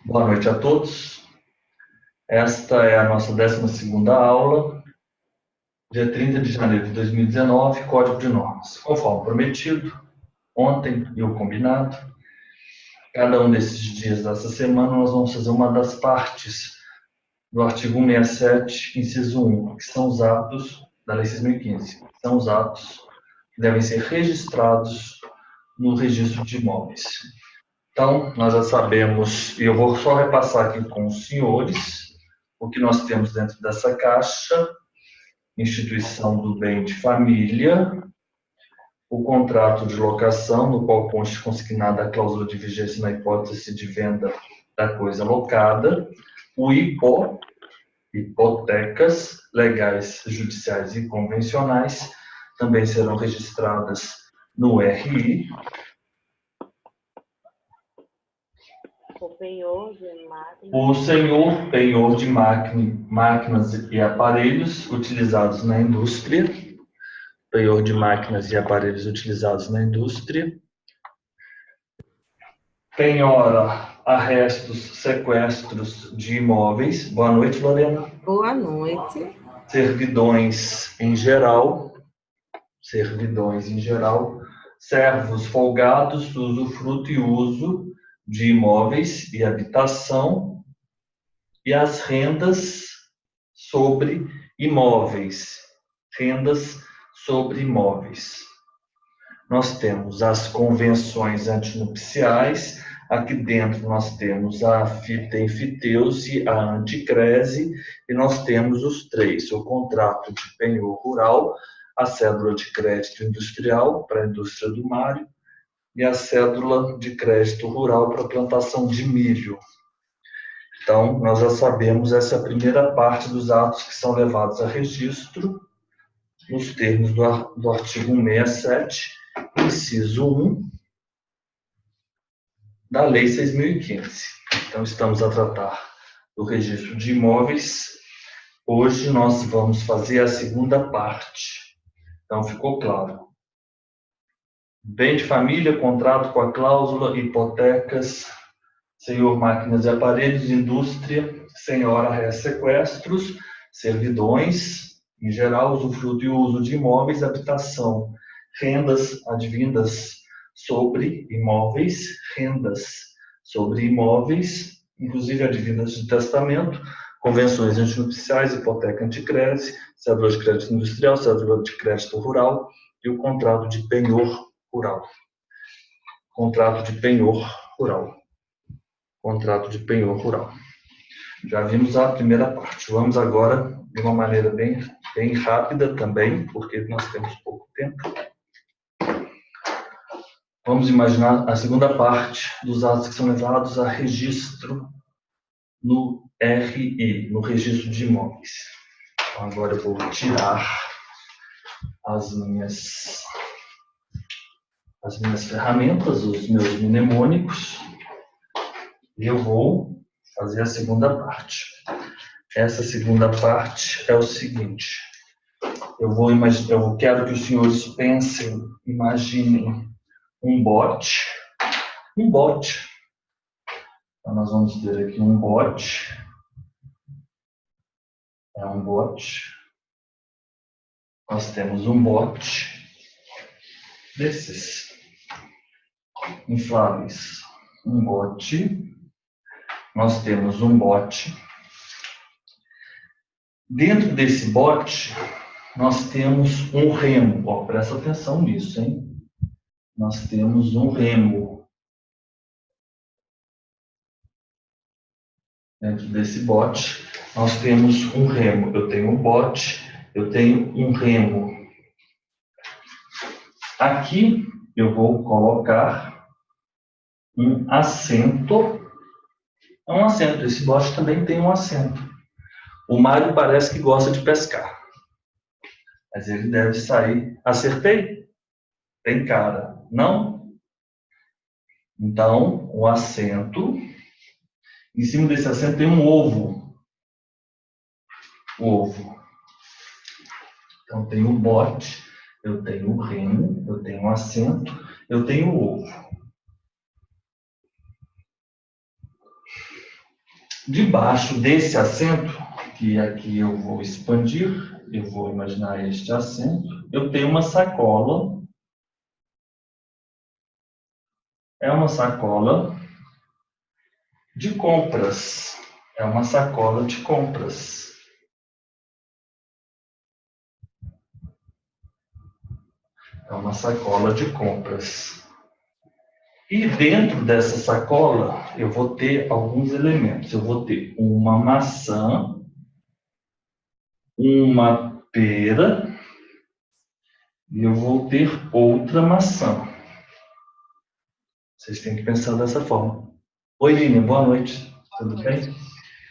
Boa noite a todos. Esta é a nossa 12ª aula, dia 30 de janeiro de 2019, Código de Normas. Conforme prometido, ontem e o combinado, cada um desses dias dessa semana nós vamos fazer uma das partes do artigo 167, inciso 1, que são os atos da Lei 6.015, que são os atos que devem ser registrados no registro de imóveis. Então, nós já sabemos, e eu vou só repassar aqui com os senhores, o que nós temos dentro dessa caixa: instituição do bem de família, o contrato de locação, no qual conste consignada a cláusula de vigência na hipótese de venda da coisa locada, o hipotecas legais, judiciais e convencionais, também serão registradas no RI. O senhor penhor de máquinas e aparelhos utilizados na indústria. Penhor de máquinas e aparelhos utilizados na indústria. Penhora, arrestos, sequestros de imóveis. Boa noite, Lorena. Boa noite. Servidões em geral. Servos folgados, usufruto e uso de imóveis e habitação, e as rendas sobre imóveis. Nós temos as convenções antinupciais. Aqui dentro nós temos a fita enfiteuse, a anticrese, e nós temos os três: o contrato de penhor rural, a cédula de crédito industrial para a indústria do Mário e a cédula de crédito rural para a plantação de milho. Então, nós já sabemos essa primeira parte dos atos que são levados a registro nos termos do artigo 167, inciso 1, da Lei 6.015. Então, estamos a tratar do registro de imóveis. Hoje nós vamos fazer a segunda parte. Então, ficou claro. Bem de família, contrato com a cláusula, hipotecas, senhor, máquinas e aparelhos, indústria, senhora, sequestros, servidões, em geral, usufruto e uso de imóveis, habitação, rendas advindas sobre imóveis, inclusive advindas de testamento, convenções antinupciais, hipoteca anticrese, cédula de crédito industrial, cédula de crédito rural e o contrato de penhor rural. Já vimos a primeira parte. Vamos agora de uma maneira bem rápida também, porque nós temos pouco tempo. Vamos imaginar a segunda parte dos atos que são levados a registro no RI, no registro de imóveis. Então, agora eu vou tirar as minhas ferramentas, os meus mnemônicos, e eu vou fazer a segunda parte. Essa segunda parte é o seguinte: eu quero que os senhores imaginem um bote. Então, nós vamos ter aqui um bote. Nós temos um bote desses infláveis. Nós temos um bote. Dentro desse bote, nós temos um remo. Presta atenção nisso, hein? Nós temos um remo. Dentro desse bote, nós temos um remo. Eu tenho um bote, eu tenho um remo. Aqui eu vou colocar um assento. Esse bote também tem um assento. O Mário parece que gosta de pescar, mas ele deve sair. Acertei? Tem cara, não? Então, o assento. Em cima desse assento tem um ovo. Então, tem um bote. eu tenho o remo, eu tenho o assento, eu tenho o ovo. Debaixo desse assento, que aqui eu vou expandir, eu vou imaginar este assento, eu tenho uma sacola. É uma sacola de compras. É uma sacola de compras. É uma sacola de compras. E dentro dessa sacola, eu vou ter alguns elementos. Eu vou ter uma maçã, uma pera, e eu vou ter outra maçã. Vocês têm que pensar dessa forma. Oi, Lívia, boa noite. Tudo bem?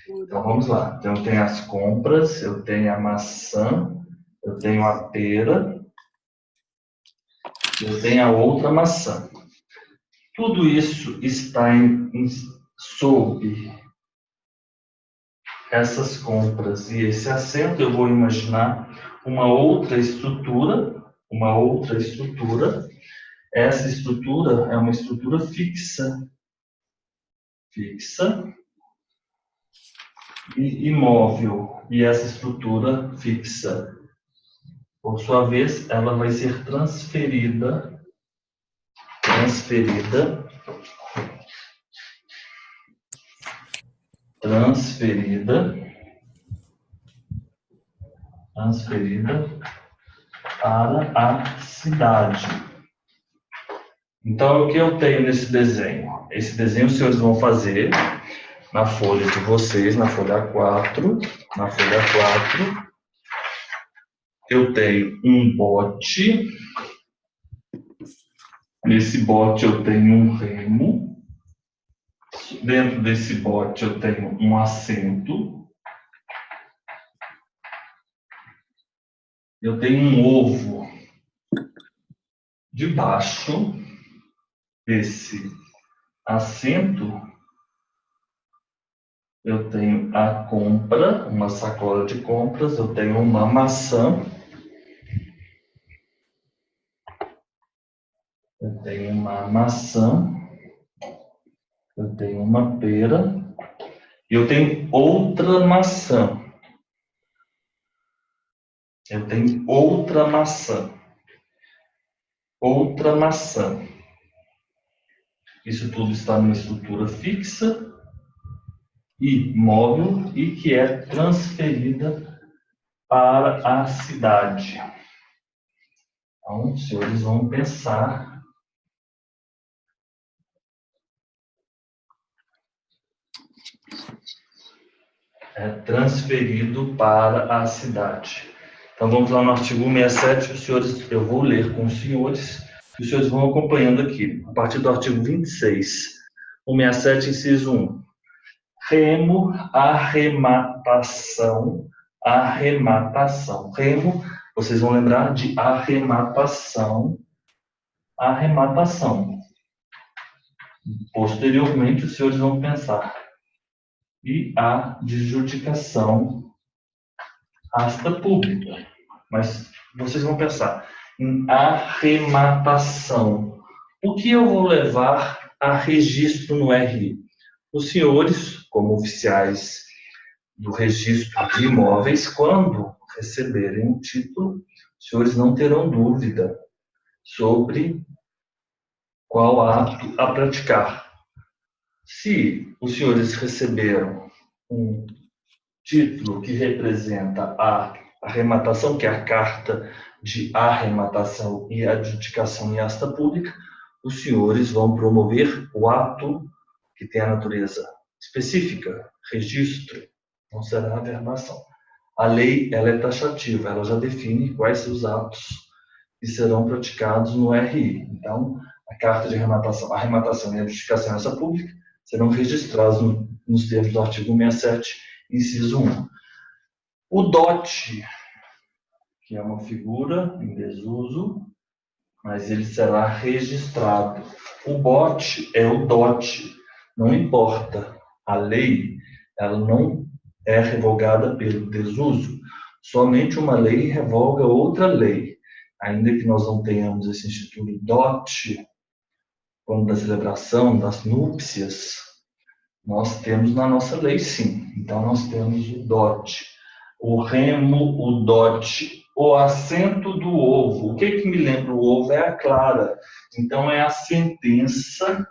Então vamos lá. Então eu tenho as compras, eu tenho a maçã, eu tenho a pera, eu tenho a outra maçã. Tudo isso está sob essas compras e esse assento. Eu vou imaginar uma outra estrutura. Essa estrutura é uma estrutura fixa e imóvel. E essa estrutura fixa, por sua vez, ela vai ser transferida para a cidade. Então, o que eu tenho nesse desenho? Esse desenho os senhores vão fazer na folha de vocês, na folha 4. Eu tenho um bote. Nesse bote eu tenho um remo. Dentro desse bote eu tenho um assento. Eu tenho um ovo. Debaixo desse assento eu tenho a compra, uma sacola de compras, eu tenho uma maçã, eu tenho uma pera, e eu tenho outra maçã. Outra maçã. Isso tudo está numa estrutura fixa e móvel e que é transferida para a cidade. Então, os senhores vão pensar transferido para a cidade. Então, vamos lá no artigo 167, os senhores, eu vou ler com os senhores, e os senhores vão acompanhando aqui. A partir do artigo 26, 167, inciso 1. Remo, arrematação. Remo, vocês vão lembrar de arrematação. Posteriormente, os senhores vão pensar. E adjudicação, asta pública. Mas vocês vão pensar em arrematação. O que eu vou levar a registro no RI? Os senhores, como oficiais do registro de imóveis, quando receberem um título, os senhores não terão dúvida sobre qual ato a praticar. Se os senhores receberam um título que representa a arrematação, que é a carta de arrematação e adjudicação em asta pública, os senhores vão promover o ato que tem a natureza específica, registro, não será averbação. A lei, ela é taxativa, ela já define quais são os atos que serão praticados no RI. Então, a carta de arrematação e adjudicação em asta pública serão registrados nos termos do artigo 167, inciso 1. O dote, que é uma figura em desuso, mas ele será registrado. O bote é o dote, não importa. A lei, ela não é revogada pelo desuso. Somente uma lei revoga outra lei. ainda que nós não tenhamos esse instituto DOT, como da celebração das núpcias, nós temos na nossa lei, sim. Então, nós temos o DOT, o remo, o DOT, o acento do ovo. O que me lembra o ovo? É a clara. Então, é a sentença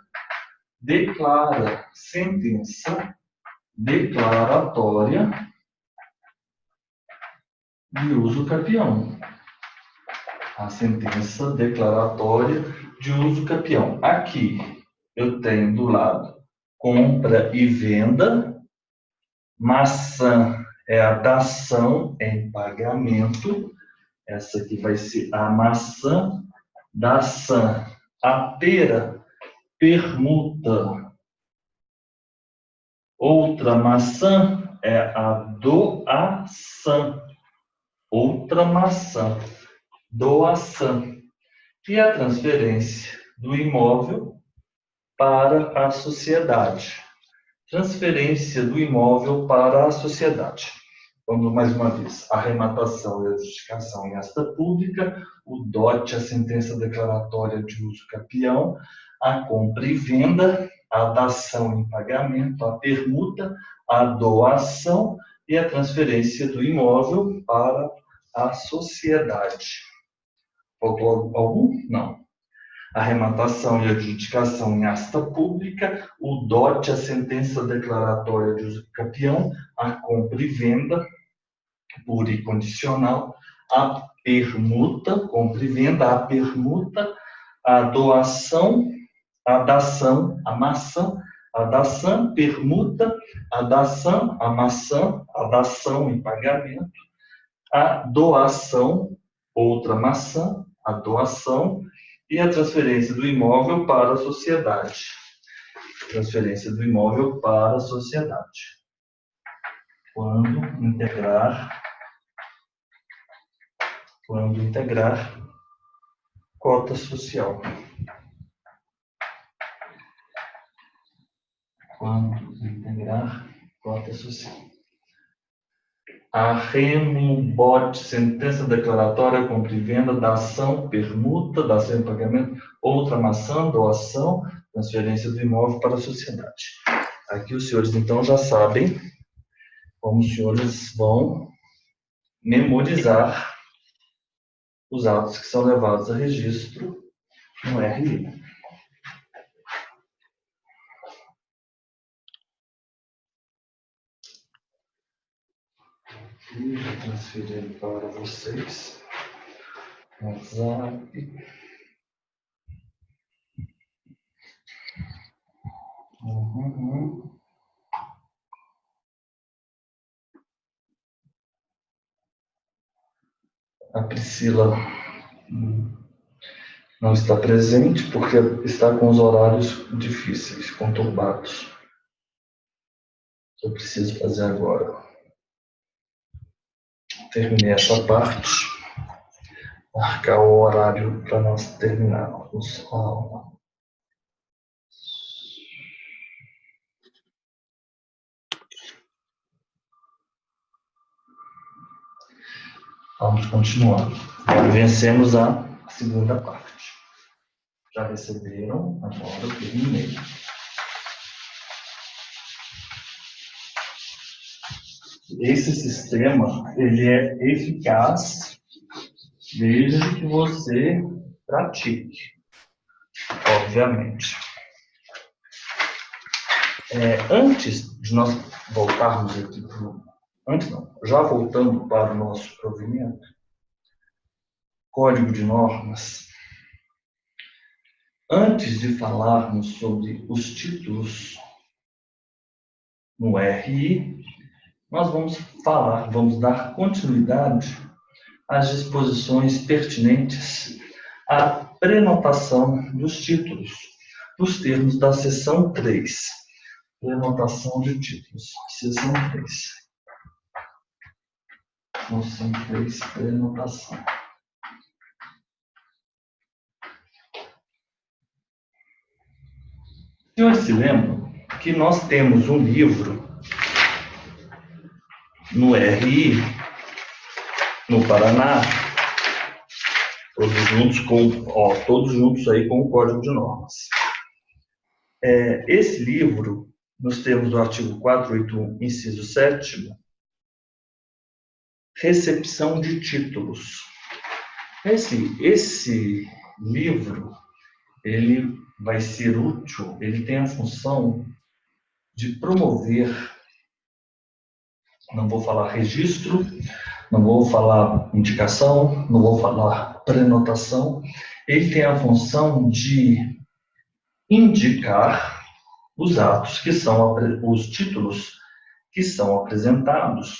declaratória de uso capião. A sentença declaratória de uso capião. Aqui eu tenho do lado compra e venda, maçã é a dação em pagamento, essa aqui vai ser a maçã, dação, a pera, permuta. Outra maçã é a doação. Outra maçã, doação. E a transferência do imóvel para a sociedade. Transferência do imóvel para a sociedade. Vamos mais uma vez. Arrematação e adjudicação em asta pública, o DOT, a sentença declaratória de uso capião, a compra e venda, a dação em pagamento, a permuta, a doação e a transferência do imóvel para a sociedade. Faltou algum? Não. Arrematação e adjudicação em asta pública, o DOT, a sentença declaratória de uso capião, a compra e venda, pura e condicional, a permuta, compra e venda, a permuta, a doação, a dação, a maçã, a dação, permuta, a dação, a maçã, a dação em pagamento, a doação, outra maçã, a doação e a transferência do imóvel para a sociedade. Transferência do imóvel para a sociedade. Quando integrar cota social. Quando integrar cota social. A remo, BOT, sentença declaratória, compra e venda, dação, permuta, dação em pagamento, outra maçã, doação, transferência do imóvel para a sociedade. Aqui os senhores, então, já sabem como os senhores vão memorizar os atos que são levados a registro no RI. E vou transferir para vocês no WhatsApp. A Priscila não está presente porque está com os horários difíceis, conturbados. Eu preciso fazer agora. Terminei essa parte. Marcar o horário para nós terminarmos a aula. Vamos continuando. Vencemos a segunda parte. Já receberam? Agora eu terminei. Esse sistema, ele é eficaz desde que você pratique, obviamente. Antes de nós voltarmos aqui já voltando para o nosso provimento, Código de Normas, antes de falarmos sobre os títulos no RI, nós vamos dar continuidade às disposições pertinentes à prenotação dos títulos, nos termos da seção 3. Prenotação de títulos, seção 3. Seção 3, prenotação. Os senhores se lembram que nós temos um livro no RI, no Paraná, ou todos juntos aí com o Código de Normas. Esse livro, nos termos do artigo 481, inciso 7º, recepção de títulos. Esse livro, ele vai ser útil, ele tem a função de promover, não vou falar registro, não vou falar indicação, não vou falar prenotação, ele tem a função de indicar os atos que são, os títulos que são apresentados,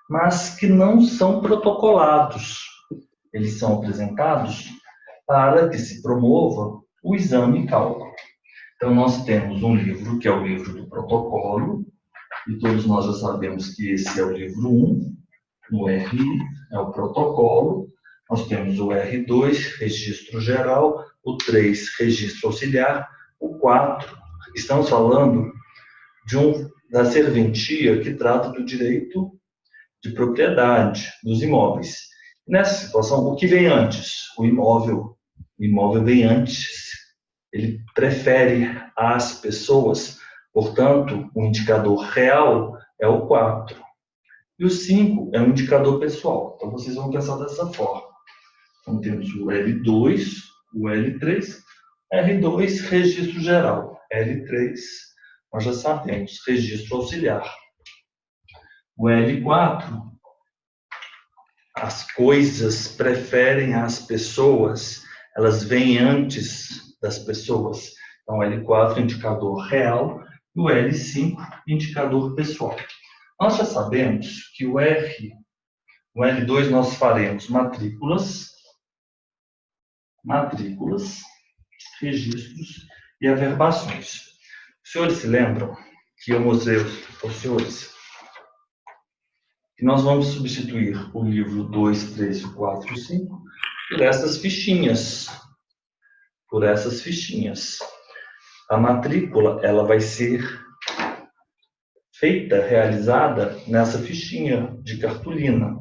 mas que não são protocolados. Eles são apresentados para que se promova o exame e cálculo. Então, nós temos um livro, que é o livro do protocolo, e todos nós já sabemos que esse é o livro 1, o RI é o protocolo, nós temos o R2, registro geral, o 3, registro auxiliar, o 4, estamos falando da serventia que trata do direito de propriedade dos imóveis. Nessa situação, o que vem antes? O imóvel vem antes, ele prefere as pessoas, portanto, o indicador real é o 4. E o 5 é um indicador pessoal. Então, vocês vão pensar dessa forma. Então, temos o L2, o L3, R2, registro geral. L3, nós já sabemos, registro auxiliar. O L4, as coisas preferem as pessoas, elas vêm antes das pessoas. Então, o L4, indicador real, e o L5, indicador pessoal. Nós já sabemos que o L2 nós faremos matrículas, registros e averbações. Os senhores se lembram que eu mostrei aos senhores que nós vamos substituir o livro 2, 3, 4 e 5 por essas fichinhas. A matrícula, ela vai ser realizada nessa fichinha de cartolina,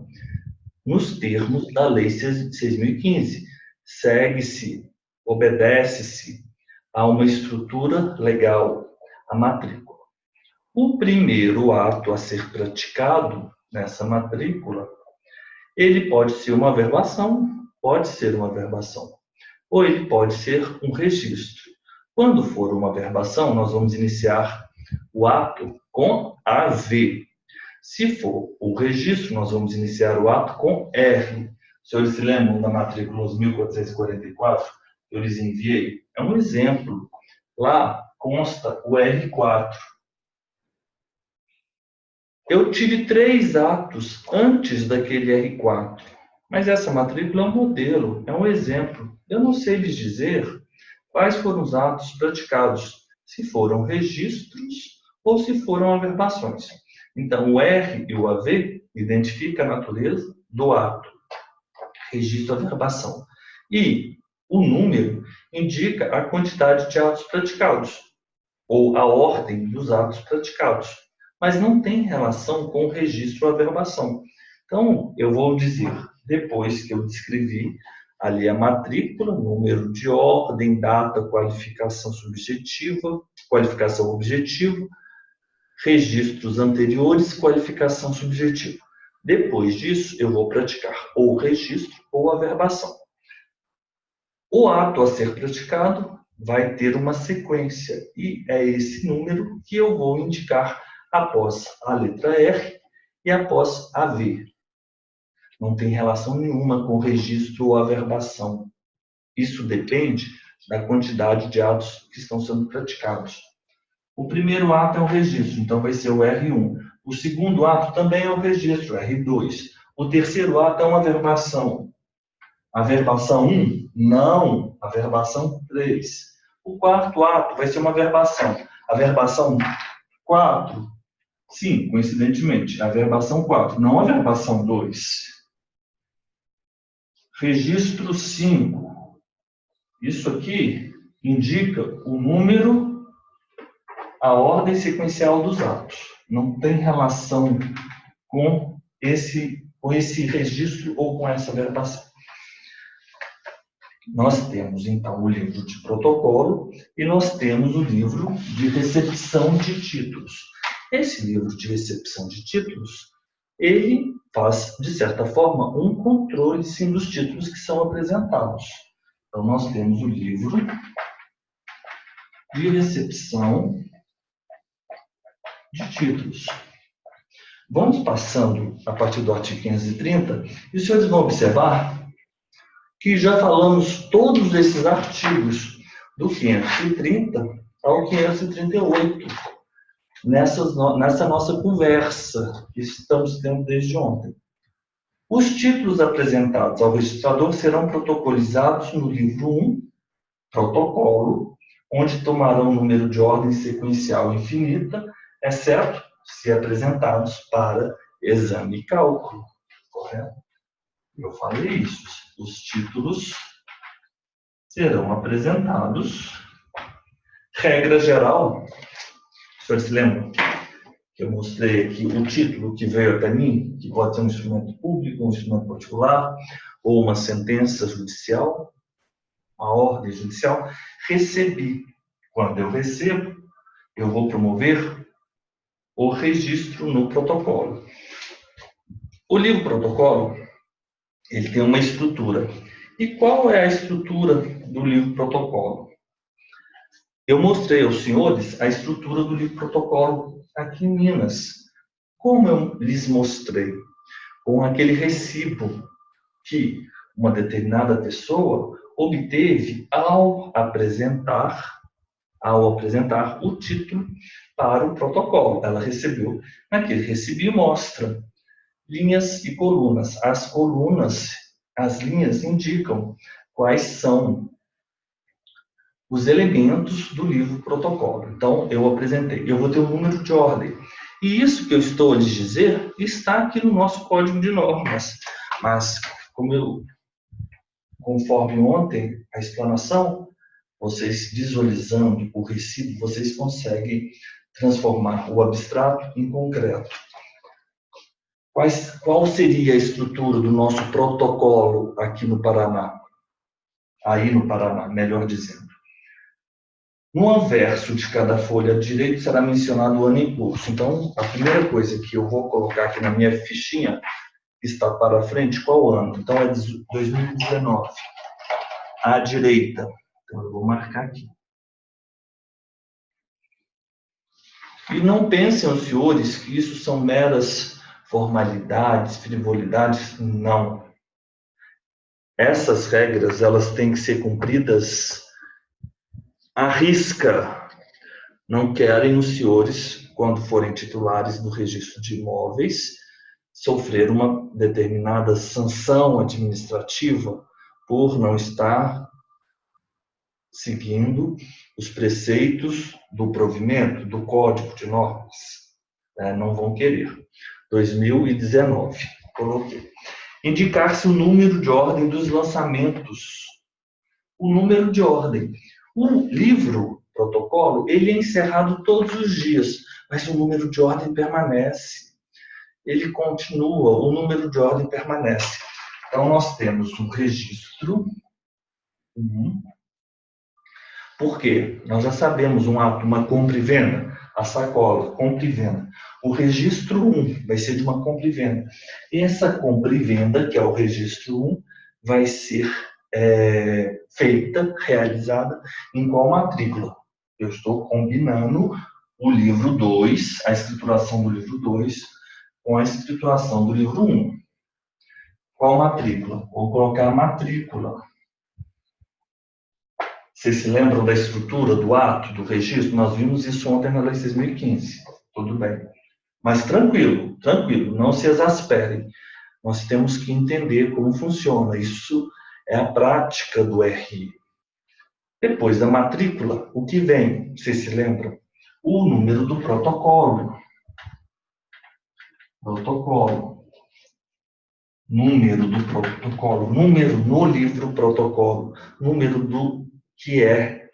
nos termos da Lei 6.015. Segue-se, obedece-se a uma estrutura legal, a matrícula. O primeiro ato a ser praticado nessa matrícula, ele pode ser uma averbação, ou ele pode ser um registro. Quando for uma averbação, nós vamos iniciar o ato com AV. Se for o registro, nós vamos iniciar o ato com R. Os senhores se lembram da matrícula 1444 que eu lhes enviei? É um exemplo. Lá consta o R4. Eu tive 3 atos antes daquele R4, mas essa matrícula é um modelo, é um exemplo. Eu não sei lhes dizer quais foram os atos praticados, se foram registros ou se foram averbações. Então, o R e o AV identificam a natureza do ato, registro, averbação. E o número indica a quantidade de atos praticados, ou a ordem dos atos praticados, mas não tem relação com o registro ou averbação. Então, eu vou dizer, depois que eu descrevi ali a matrícula, número de ordem, data, qualificação subjetiva, qualificação objetiva, registros anteriores, qualificação subjetiva. Depois disso, eu vou praticar ou registro ou averbação. O ato a ser praticado vai ter uma sequência, e é esse número que eu vou indicar após a letra R e após a V. Não tem relação nenhuma com registro ou averbação. Isso depende da quantidade de atos que estão sendo praticados. O primeiro ato é o registro, então vai ser o R1. O segundo ato também é o registro, R2. O terceiro ato é uma averbação. Averbação 1? Não. Averbação 3. O quarto ato vai ser uma averbação. Averbação 4? Sim, coincidentemente. Averbação 4, não averbação 2. Registro 5. Isso aqui indica o número, a ordem sequencial dos atos. Não tem relação com esse registro ou com essa averbação. Nós temos, então, o livro de protocolo e nós temos o livro de recepção de títulos. Esse livro de recepção de títulos, ele faz, de certa forma, um controle, sim, dos títulos que são apresentados. Então, nós temos o livro de recepção de títulos. Vamos passando a partir do artigo 530, e os senhores vão observar que já falamos todos esses artigos, do 530 ao 538, nessa nossa conversa que estamos tendo desde ontem. Os títulos apresentados ao registrador serão protocolizados no livro 1, protocolo, onde tomarão número de ordem sequencial infinita, exceto se apresentados para exame e cálculo. Correto? Eu falei isso. Os títulos serão apresentados. Regra geral, o senhor se lembra que eu mostrei aqui o título que veio até mim, que pode ser um instrumento público, um instrumento particular, ou uma sentença judicial, uma ordem judicial. Recebi. Quando eu recebo, eu vou promover o registro no protocolo. O livro protocolo, ele tem uma estrutura. E qual é a estrutura do livro protocolo? Eu mostrei aos senhores a estrutura do livro protocolo aqui em Minas. Como eu lhes mostrei? Com aquele recibo que uma determinada pessoa obteve ao apresentar o título para o protocolo. Ela recebeu. Naquele recibo mostra linhas e colunas. As colunas, as linhas indicam quais são os elementos do livro protocolo. Então, eu apresentei. Eu vou ter um número de ordem. E isso que eu estou a lhes dizer está aqui no nosso código de normas. Mas, conforme ontem a explanação, vocês visualizando o recibo, vocês conseguem transformar o abstrato em concreto. Qual seria a estrutura do nosso protocolo aqui no Paraná? Aí no Paraná, melhor dizendo. No anverso de cada folha direito será mencionado o ano em curso. Então, a primeira coisa que eu vou colocar aqui na minha fichinha está para frente, qual ano? Então, é 2019. À direita. Então, eu vou marcar aqui. E não pensem os senhores que isso são meras formalidades, frivolidades. Não. Essas regras, elas têm que ser cumpridas à risca. Não querem os senhores, quando forem titulares do registro de imóveis, sofrer uma determinada sanção administrativa por não estar seguindo os preceitos do provimento, do Código de Normas. Não vão querer. 2019, coloquei. Indicar-se o número de ordem dos lançamentos. O número de ordem. O livro protocolo, ele é encerrado todos os dias, mas o número de ordem permanece. Ele continua, o número de ordem permanece. Então, nós temos um registro. Por quê? Nós já sabemos um ato, uma compra e venda, a sacola, compra e venda. O registro 1 vai ser de uma compra e venda. E essa compra e venda, que é o registro 1, vai ser feita, realizada em qual matrícula? Eu estou combinando o livro 2, a escrituração do livro 2, com a escrituração do livro 1. Qual matrícula? Vou colocar a matrícula. Vocês se lembram da estrutura do ato, do registro? Nós vimos isso ontem na Lei 6.015. Tudo bem. Mas tranquilo, não se exasperem. Nós temos que entender como funciona. Isso é a prática do RI. Depois da matrícula, o que vem? Vocês se lembram? O número do protocolo. Número do protocolo. Número no livro protocolo. Número do que é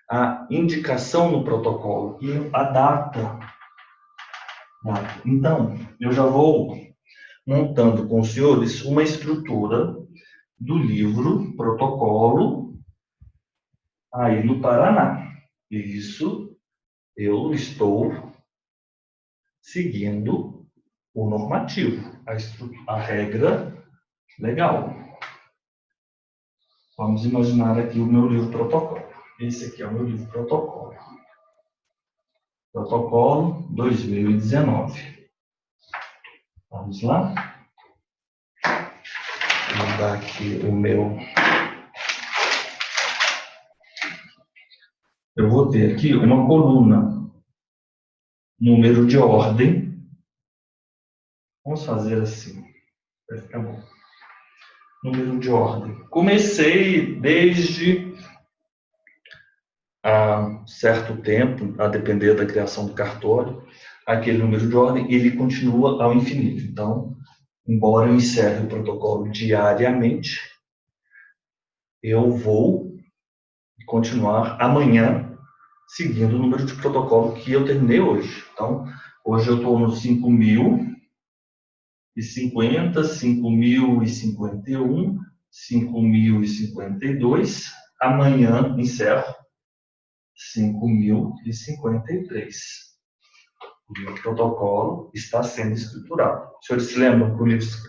a indicação no protocolo e a data. Então, eu já vou montando com os senhores uma estrutura do livro Protocolo aí no Paraná. Isso eu estou seguindo o normativo, a regra legal. Vamos imaginar aqui o meu livro Protocolo. Esse aqui é o meu livro Protocolo. Protocolo 2019. Vamos lá. Vou dar aqui o meu. Eu vou ter aqui uma coluna, número de ordem. Vamos fazer assim, vai ficar bom. Número de ordem. Comecei desde há certo tempo, a depender da criação do cartório, aquele número de ordem, ele continua ao infinito. Então, embora eu encerre o protocolo diariamente, eu vou continuar amanhã seguindo o número de protocolo que eu terminei hoje. Então, hoje eu estou no 5.050, 5.051, 5.052. Amanhã encerro 5.053. O protocolo está sendo escriturado. Os senhores se lembram que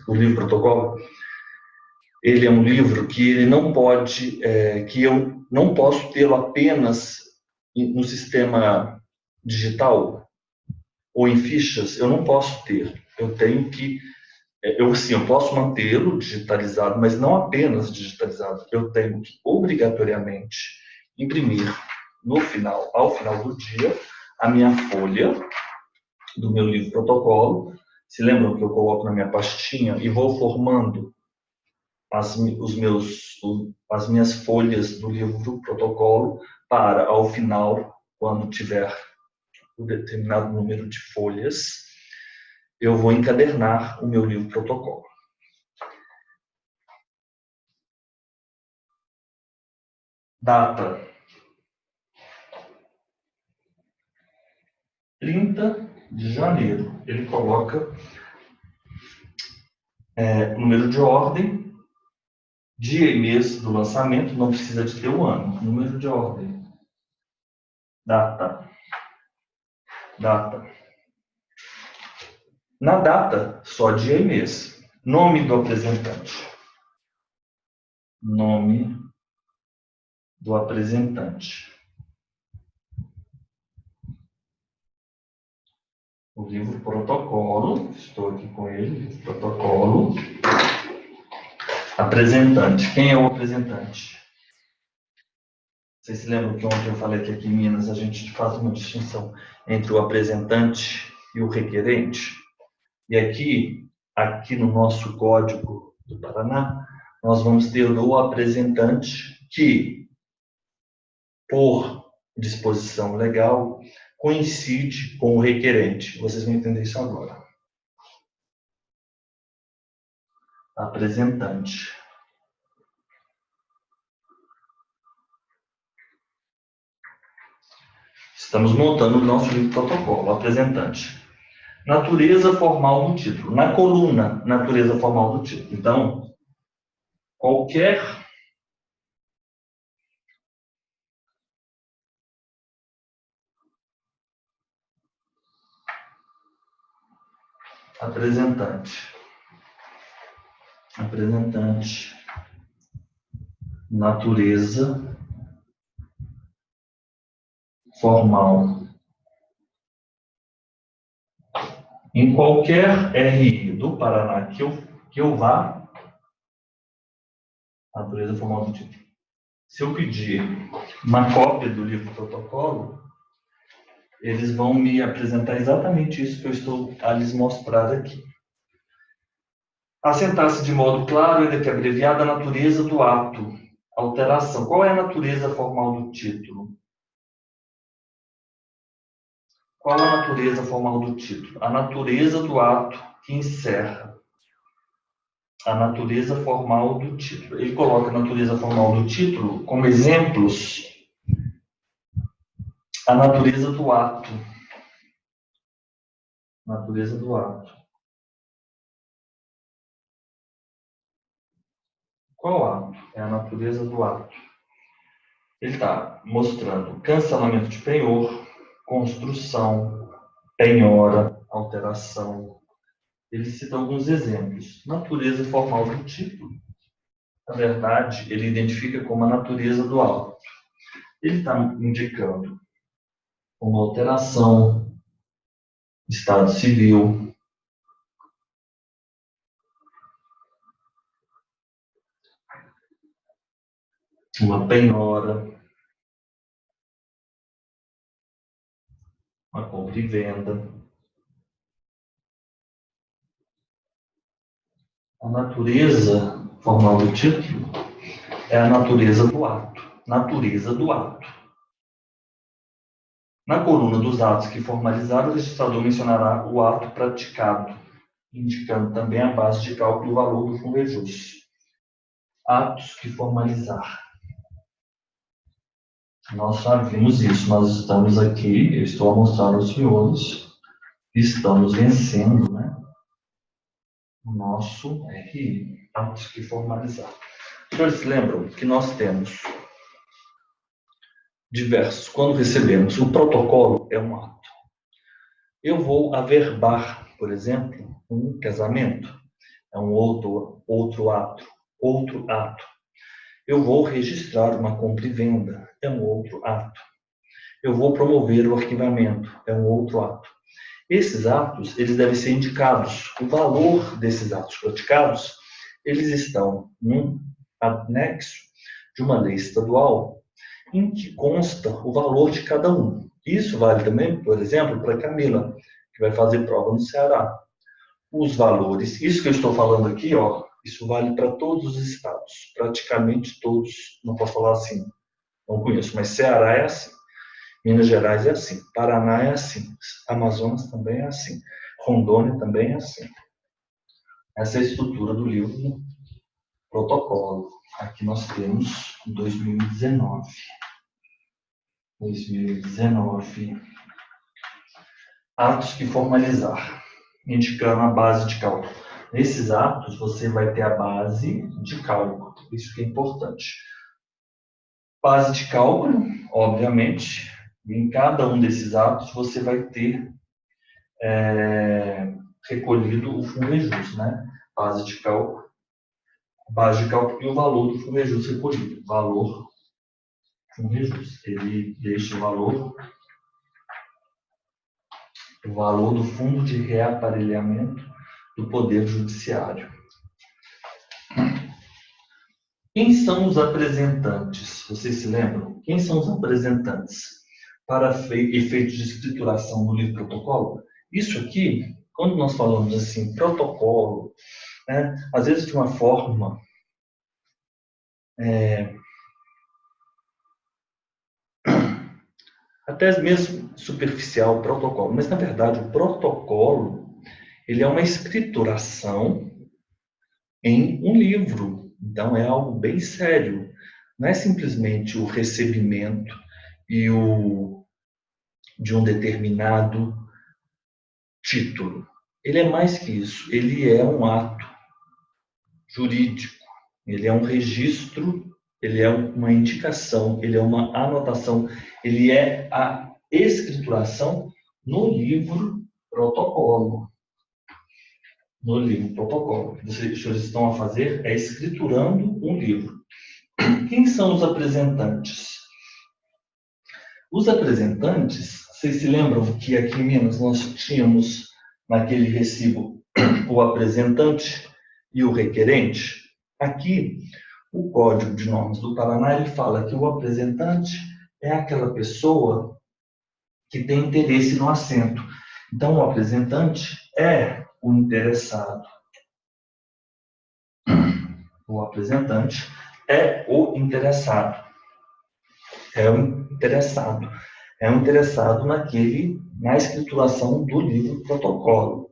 o livro protocolo, ele é um livro que ele não pode, que eu não posso tê-lo apenas no sistema digital ou em fichas. Eu não posso ter. Eu tenho que, eu posso mantê-lo digitalizado, mas não apenas digitalizado. Eu tenho que obrigatoriamente imprimir ao final do dia, a minha folha do meu livro protocolo. Se lembram que eu coloco na minha pastinha e vou formando as minhas folhas do livro protocolo para, ao final, quando tiver o determinado número de folhas, eu vou encadernar o meu livro protocolo. Data: 30 de janeiro. Ele coloca número de ordem, dia e mês do lançamento, não precisa de ter o ano. Número de ordem. Data. Na data, só dia e mês. Nome do apresentante. Nome do apresentante. O livro protocolo, estou aqui com ele, livro protocolo. Apresentante. Quem é o apresentante? Vocês se lembram que ontem eu falei que aqui em Minas a gente faz uma distinção entre o apresentante e o requerente? E aqui no nosso Código do Paraná, nós vamos ter o apresentante que, por disposição legal, coincide com o requerente. Vocês vão entender isso agora. Apresentante. Estamos montando o nosso livro protocolo. Apresentante. Natureza formal do título. Na coluna, natureza formal do título. Então, qualquer apresentante. Natureza formal. Em qualquer RI do Paraná que eu vá, natureza formal do título. Se eu pedir uma cópia do livro protocolo, eles vão me apresentar exatamente isso que eu estou a lhes mostrar aqui. Assentar-se de modo claro, ainda que abreviado, a natureza do ato. Alteração. Qual é a natureza formal do título? Qual a natureza formal do título? A natureza do ato que encerra. A natureza formal do título. Ele coloca a natureza formal do título como exemplos a natureza do ato. Natureza do ato. Qual ato? É a natureza do ato. Ele está mostrando cancelamento de penhor, construção, penhora, alteração. Ele cita alguns exemplos. Natureza formal do título. Na verdade, ele identifica como a natureza do ato. Ele está indicando uma alteração, estado civil, uma penhora, uma compra e venda. A natureza formal do título é a natureza do ato. Natureza do ato. Na coluna dos atos que formalizaram, o registrador mencionará o ato praticado, indicando também a base de cálculo e o valor do fundo rejusto. Atos que formalizar. Nós já vimos isso, nós estamos aqui, eu estou a mostrar aos senhores, estamos vencendo, né, o nosso RI, atos que formalizar. Os senhores se lembram que nós temos diversos, quando recebemos o protocolo, é um ato. Eu vou averbar, por exemplo, um casamento, é um outro ato. Eu vou registrar uma compra e venda, é um outro ato. Eu vou promover o arquivamento, é um outro ato. Esses atos, eles devem ser indicados. O valor desses atos praticados, eles estão num anexo de uma lei estadual em que consta o valor de cada um. Isso vale também, por exemplo, para a Camila, que vai fazer prova no Ceará. Os valores, isso que eu estou falando aqui, ó, isso vale para todos os estados, praticamente todos, não posso falar assim, não conheço, mas Ceará é assim, Minas Gerais é assim, Paraná é assim, Amazonas também é assim, Rondônia também é assim. Essa é a estrutura do livro protocolo. Aqui nós temos 2019. Atos que formalizar, indicando a base de cálculo. Nesses atos, você vai ter a base de cálculo. Isso que é importante. Base de cálculo, obviamente, em cada um desses atos você vai ter recolhido o fundo rejusto, né? Base de cálculo e o valor do fundo rejusto recolhido. Valor, fundo rejusto. Ele deixa o valor do fundo de reaparelhamento do Poder Judiciário. Quem são os apresentantes? Vocês se lembram? Quem são os apresentantes para efeitos de escrituração do livro protocolo? Isso aqui, quando nós falamos assim, protocolo, né, às vezes de uma forma até mesmo superficial, protocolo, mas na verdade o protocolo ele é uma escrituração em um livro, então é algo bem sério, não é simplesmente o recebimento de um determinado título. Ele é mais que isso, ele é um ato jurídico, ele é um registro, ele é uma indicação, ele é uma anotação, ele é a escrituração no livro protocolo. No livro protocolo. O que os senhores estão a fazer é escriturando um livro. Quem são os apresentantes? Os apresentantes, vocês se lembram que aqui em Minas nós tínhamos naquele recibo o apresentante e o requerente? Aqui, o Código de Normas do Paraná ele fala que o apresentante é aquela pessoa que tem interesse no assento. Então, o apresentante é o interessado. O apresentante é o interessado. É o interessado. É o interessado na escrituração do livro protocolo.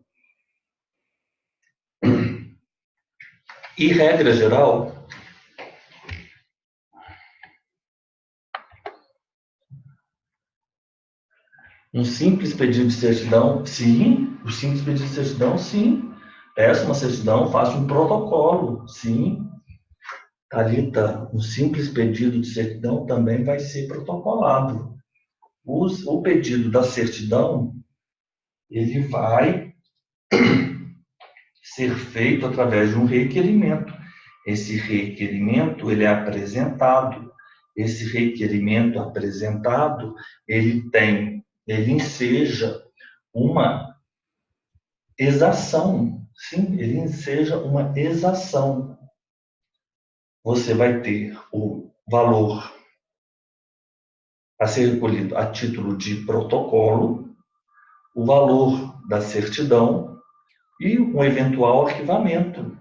E, regra geral, um simples pedido de certidão, sim. O simples pedido de certidão, sim. Peça uma certidão, faça um protocolo, sim. Thalita, um simples pedido de certidão também vai ser protocolado. O pedido da certidão, ele vai ser feito através de um requerimento. Esse requerimento, ele é apresentado. Esse requerimento apresentado, ele enseja uma exação. Sim, ele enseja uma exação. Você vai ter o valor a ser recolhido a título de protocolo, o valor da certidão e um eventual arquivamento.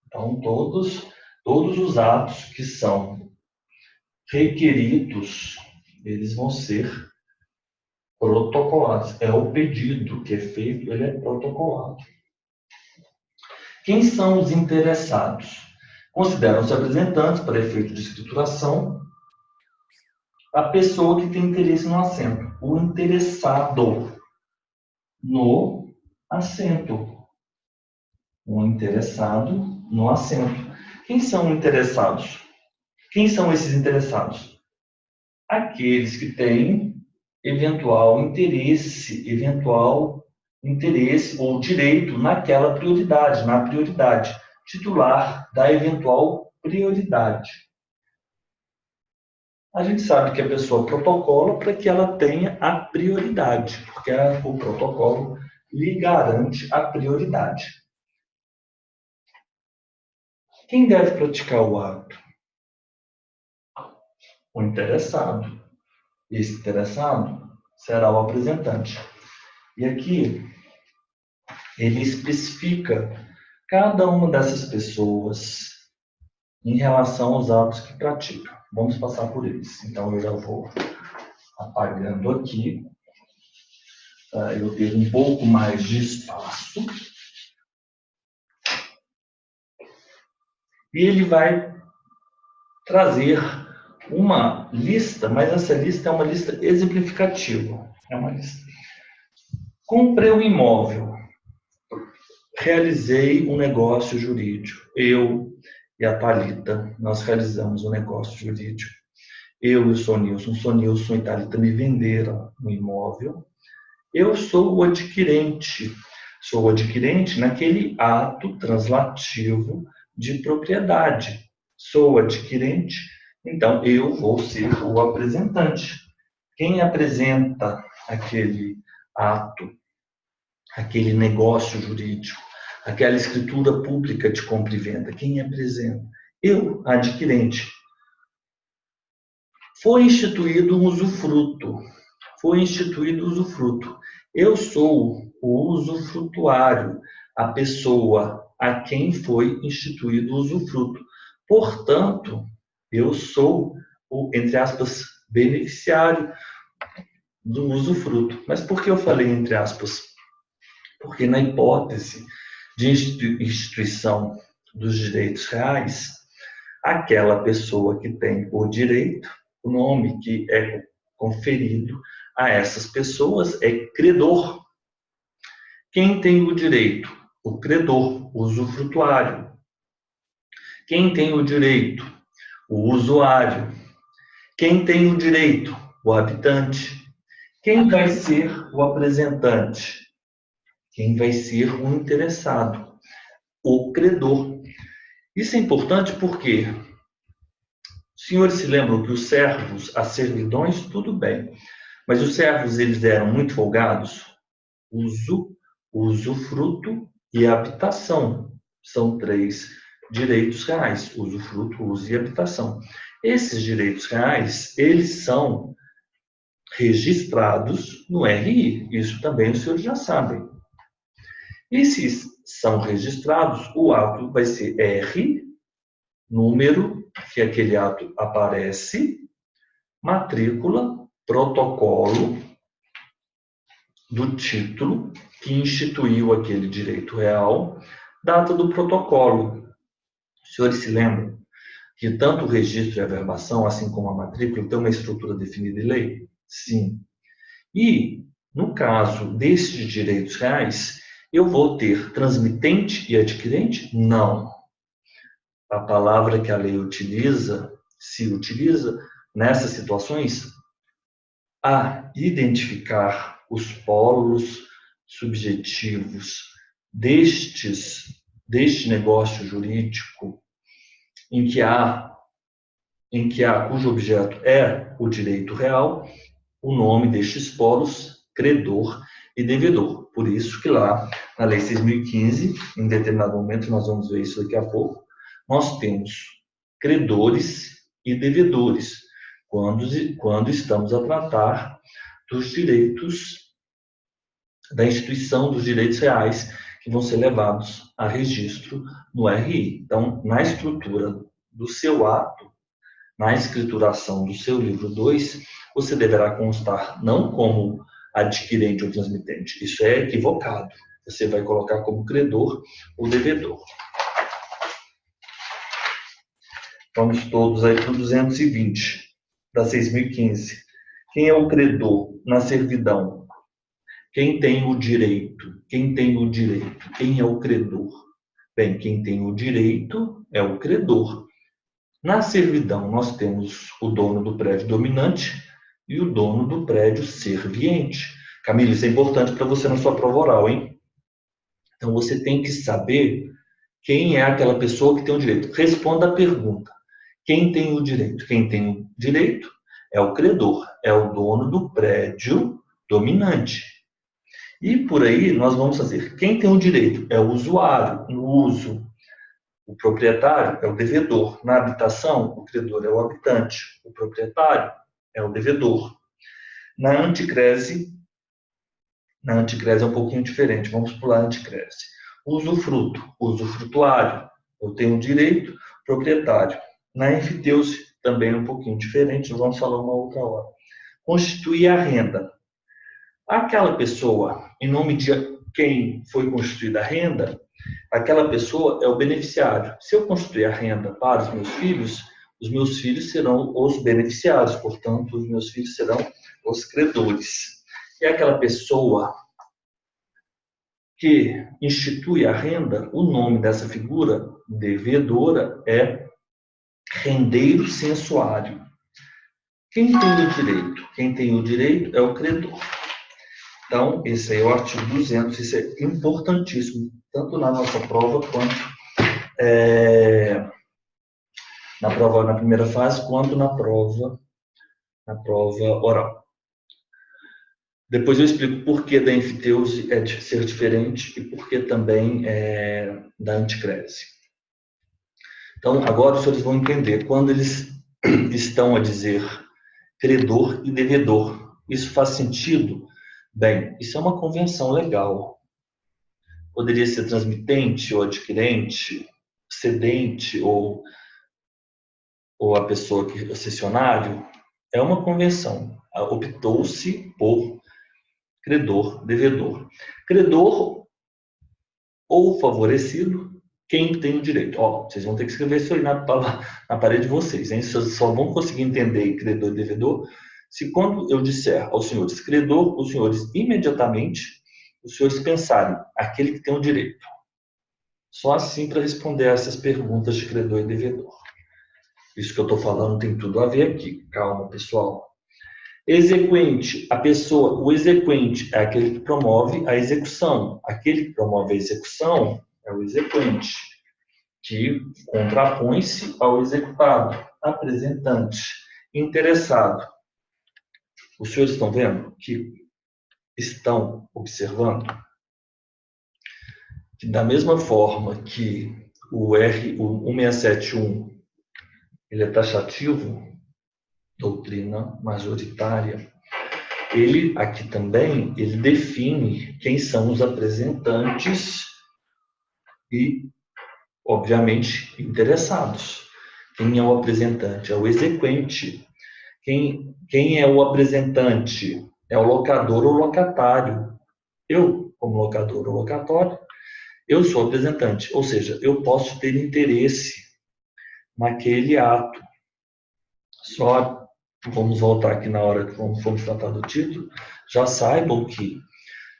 Então, todos os atos que são requeridos, eles vão ser protocolados. É o pedido que é feito, ele é protocolado. Quem são os interessados? Consideram-se representantes para efeito de escrituração a pessoa que tem interesse no assento, o interessado no assento. O interessado no assento. Quem são interessados? Quem são esses interessados? Aqueles que têm eventual interesse ou direito naquela prioridade, na prioridade, titular da eventual prioridade. A gente sabe que a pessoa protocola para que ela tenha a prioridade, porque o protocolo lhe garante a prioridade. Quem deve praticar o ato? O interessado. Esse interessado será o apresentante. E aqui ele especifica cada uma dessas pessoas em relação aos atos que praticam. Vamos passar por eles. Então eu já vou apagando aqui, para eu ter um pouco mais de espaço. E ele vai trazer uma lista, mas essa lista é uma lista exemplificativa. É uma lista. Comprei um imóvel, realizei um negócio jurídico. Eu e a Thalita, nós realizamos um negócio jurídico. Eu e o Sonilson e Thalita me venderam um imóvel. Eu sou o adquirente. Sou o adquirente naquele ato translativo de propriedade. Sou o adquirente, então eu vou ser o apresentante. Quem apresenta aquele ato, aquele negócio jurídico, aquela escritura pública de compra e venda, quem apresenta? Eu, adquirente. Foi instituído um usufruto. Foi instituído o usufruto. Eu sou o usufrutuário, a pessoa a quem foi instituído o usufruto. Portanto, eu sou o, entre aspas, beneficiário do usufruto. Mas por que eu falei entre aspas? Porque na hipótese de instituição dos direitos reais, aquela pessoa que tem o direito, o nome que é conferido a essas pessoas é credor. Quem tem o direito? O credor, o usufrutuário. Quem tem o direito? O usuário. Quem tem o direito? O habitante. Quem vai ser o apresentante? Quem vai ser o interessado? O credor. Isso é importante porque os senhores se lembram que os servos, as servidões, tudo bem. Mas os servos, eles eram muito folgados. Usufruto e habitação. São 3 direitos reais: usufruto, uso e habitação. Esses direitos reais, eles são registrados no RI. Isso também os senhores já sabem. E se são registrados, o ato vai ser R, número, que aquele ato aparece, matrícula, protocolo do título que instituiu aquele direito real, data do protocolo. Os senhores se lembram que tanto o registro e a averbação, assim como a matrícula, tem uma estrutura definida em lei? Sim. E, no caso desses direitos reais, eu vou ter transmitente e adquirente? Não. a palavra que a lei se utiliza nessas situações, a identificar os polos subjetivos deste negócio jurídico cujo objeto é o direito real, o nome destes polos, credor e devedor. Por isso que lá na Lei 6.015, em determinado momento, nós vamos ver isso daqui a pouco, nós temos credores e devedores, quando estamos a tratar dos direitos, da instituição dos direitos reais que vão ser levados a registro no RI. Então, na estrutura do seu ato, na escrituração do seu livro 2, você deverá constar não como adquirente ou transmitente. Isso é equivocado. Você vai colocar como credor ou devedor. Vamos todos aí para o 220 da 6.015. Quem é o credor na servidão? Quem tem o direito? Quem tem o direito? Quem é o credor? Bem, quem tem o direito é o credor. Na servidão, nós temos o dono do prédio dominante e o dono do prédio serviente. Camila, isso é importante para você na sua prova oral, hein? Então, você tem que saber quem é aquela pessoa que tem o direito. Responda a pergunta. Quem tem o direito? Quem tem o direito é o credor, é o dono do prédio dominante. E por aí nós vamos fazer. Quem tem o direito é o usuário, no uso. O proprietário é o devedor. Na habitação, o credor é o habitante. O proprietário é o devedor. Na anticrese é um pouquinho diferente. Vamos pular a anticrese. Usufruto, usufrutuário. Eu tenho o direito, proprietário. Na enfiteuse, também é um pouquinho diferente. Nós vamos falar uma outra hora. Constituir a renda. Aquela pessoa, em nome de quem foi constituída a renda, aquela pessoa é o beneficiário. Se eu constituir a renda para os meus filhos serão os beneficiários, portanto, os meus filhos serão os credores. E aquela pessoa que institui a renda, o nome dessa figura devedora é rendeiro censuário. Quem tem o direito? Quem tem o direito é o credor. Então, esse aí é o artigo 200, isso é importantíssimo, tanto na nossa prova quanto na primeira fase, quanto na prova oral. Depois eu explico por que da enfiteuse é ser diferente e por que também da anticrese. Então, agora os senhores vão entender, quando eles estão a dizer credor e devedor, isso faz sentido? Bem, isso é uma convenção legal. Poderia ser transmitente ou adquirente, cedente ou a pessoa que é cessionário. É uma convenção. Optou-se por credor, devedor. Credor ou favorecido, quem tem o direito. Vocês vão ter que escrever isso aí na parede de vocês, hein? Vocês só vão conseguir entender credor e devedor se, quando eu disser aos senhores credor, os senhores imediatamente, os senhores pensarem, aquele que tem o direito. Só assim para responder essas perguntas de credor e devedor. Isso que eu estou falando tem tudo a ver aqui. Calma, pessoal. Exequente, o exequente é aquele que promove a execução. Aquele que promove a execução é o exequente, que contrapõe-se ao executado. Apresentante, interessado. Os senhores estão vendo que estão observando que, da mesma forma que o 1671 ele é taxativo, doutrina majoritária, ele aqui também ele define quem são os apresentantes e, obviamente, interessados. Quem é o apresentante? É o exequente. Quem é o apresentante? É o locador ou locatário. Eu, como locador ou locatório, eu sou apresentante, ou seja, eu posso ter interesse naquele ato. Só vamos voltar aqui na hora que fomos tratar do título, já saibam que,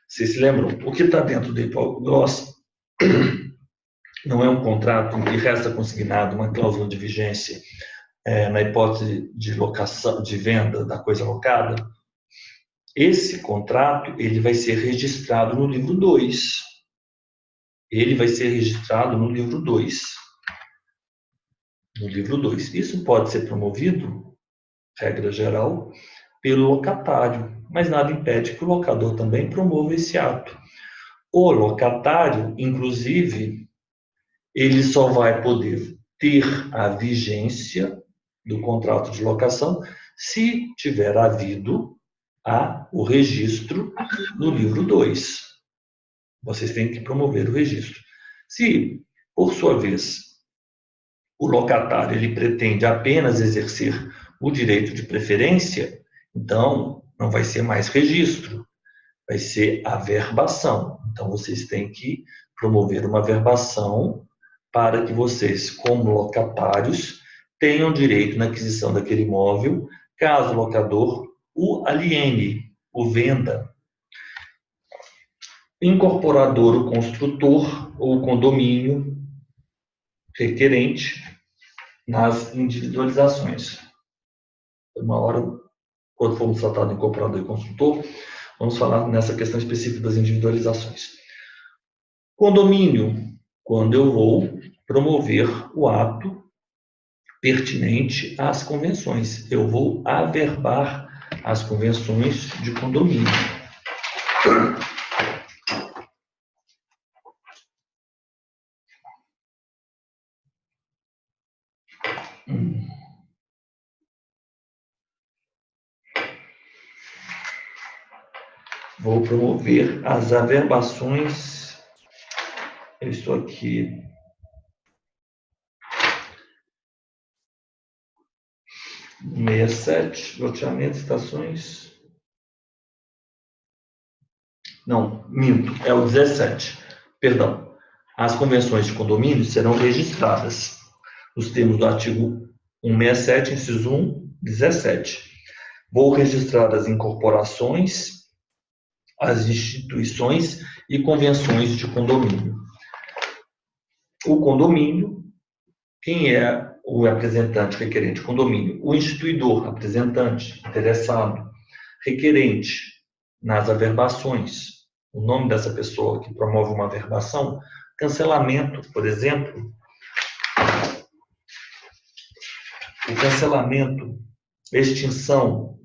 vocês se lembram, o que está dentro do hipoglós não é um contrato em que resta consignado uma cláusula de vigência na hipótese de locação, de venda da coisa locada, esse contrato ele vai ser registrado no livro 2. Ele vai ser registrado no livro 2. No livro 2. Isso pode ser promovido, regra geral, pelo locatário, mas nada impede que o locador também promova esse ato. O locatário, inclusive, ele só vai poder ter a vigência do contrato de locação se tiver havido o registro no livro 2. Vocês têm que promover o registro. Se, por sua vez, o locatário ele pretende apenas exercer o direito de preferência, então não vai ser mais registro, vai ser averbação. Então vocês têm que promover uma averbação para que vocês, como locatários, tenham direito na aquisição daquele imóvel, caso o locador o aliene, o venda. Incorporador, o construtor ou o condomínio requerente nas individualizações. Uma hora, quando formos tratar do incorporador e construtor, vamos falar nessa questão específica das individualizações. Condomínio, quando eu vou promover o ato pertinente às convenções. Eu vou averbar as convenções de condomínio. Vou promover as averbações. Eu estou aqui. No 67, loteamento, estações. Não, minto, é o 17. Perdão. As convenções de condomínio serão registradas nos termos do artigo 167, inciso 1, 17. Vou registrar as incorporações, as instituições e convenções de condomínio. O condomínio, quem é o representante requerente? Condomínio. O instituidor, representante, interessado, requerente nas averbações. O nome dessa pessoa que promove uma averbação, cancelamento, por exemplo. O cancelamento, extinção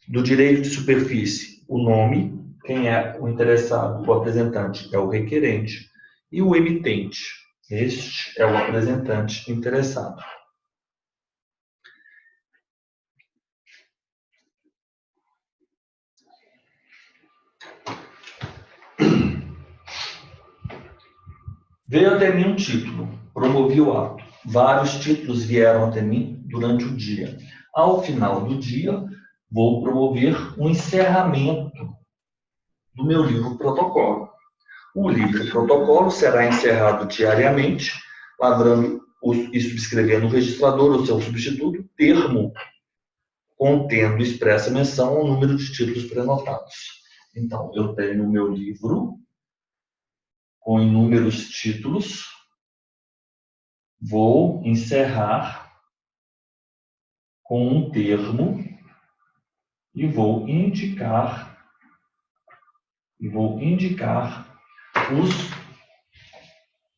do direito de superfície. O nome, quem é o interessado, o apresentante, é o requerente. E o emitente, este é o apresentante interessado. Veio até mim um título, promovi o ato. Vários títulos vieram até mim durante o dia. Ao final do dia, vou promover um encerramento do meu livro protocolo. O livro protocolo será encerrado diariamente, lavrando e subscrevendo o registrador ou seu substituto, termo contendo expressa menção ao número de títulos prenotados. Então, eu tenho o meu livro com inúmeros títulos, vou encerrar com um termo e vou indicar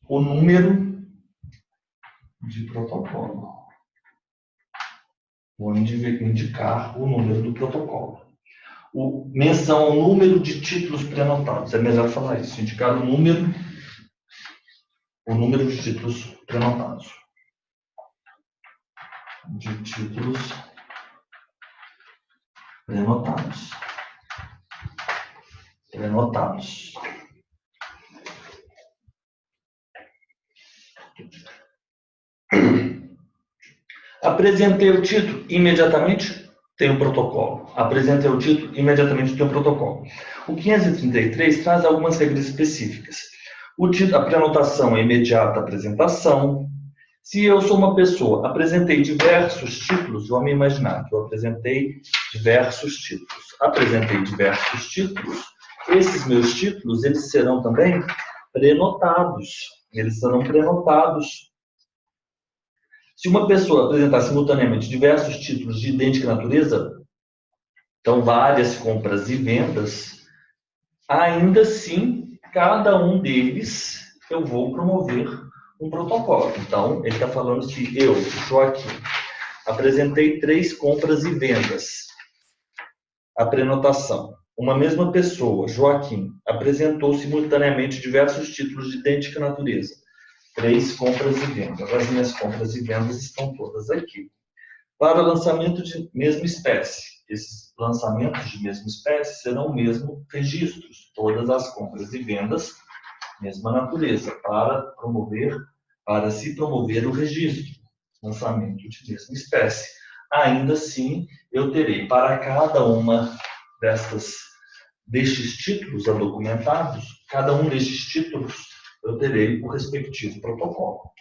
o número de protocolo. Vou indicar o número do protocolo. Menção ao número de títulos prenotados. É melhor falar isso. Indicar o número de títulos prenotados. De títulos prenotados. Apresentei o título, imediatamente tem um protocolo. Apresentei o título, imediatamente tem um protocolo. O 533 traz algumas regras específicas. A prenotação é imediata apresentação. Se eu sou uma pessoa, apresentei diversos títulos, vamos imaginar que eu apresentei diversos títulos. Esses meus títulos, eles serão também prenotados. Eles serão prenotados. Se uma pessoa apresentar simultaneamente diversos títulos de idêntica natureza, então várias compras e vendas, ainda assim, cada um deles eu vou promover um protocolo. Então, ele está falando que eu, Joaquim, apresentei 3 compras e vendas. A prenotação. Uma mesma pessoa, Joaquim, apresentou simultaneamente diversos títulos de idêntica natureza. 3 compras e vendas. As minhas compras e vendas estão todas aqui. Para o lançamento de mesma espécie. Esses lançamentos de mesma espécie serão o mesmo registros. Todas as compras e vendas, mesma natureza, para se promover o registro. Lançamento de mesma espécie. Ainda assim, eu terei para cada uma destes títulos documentados, cada um destes títulos, eu terei o respectivo protocolo.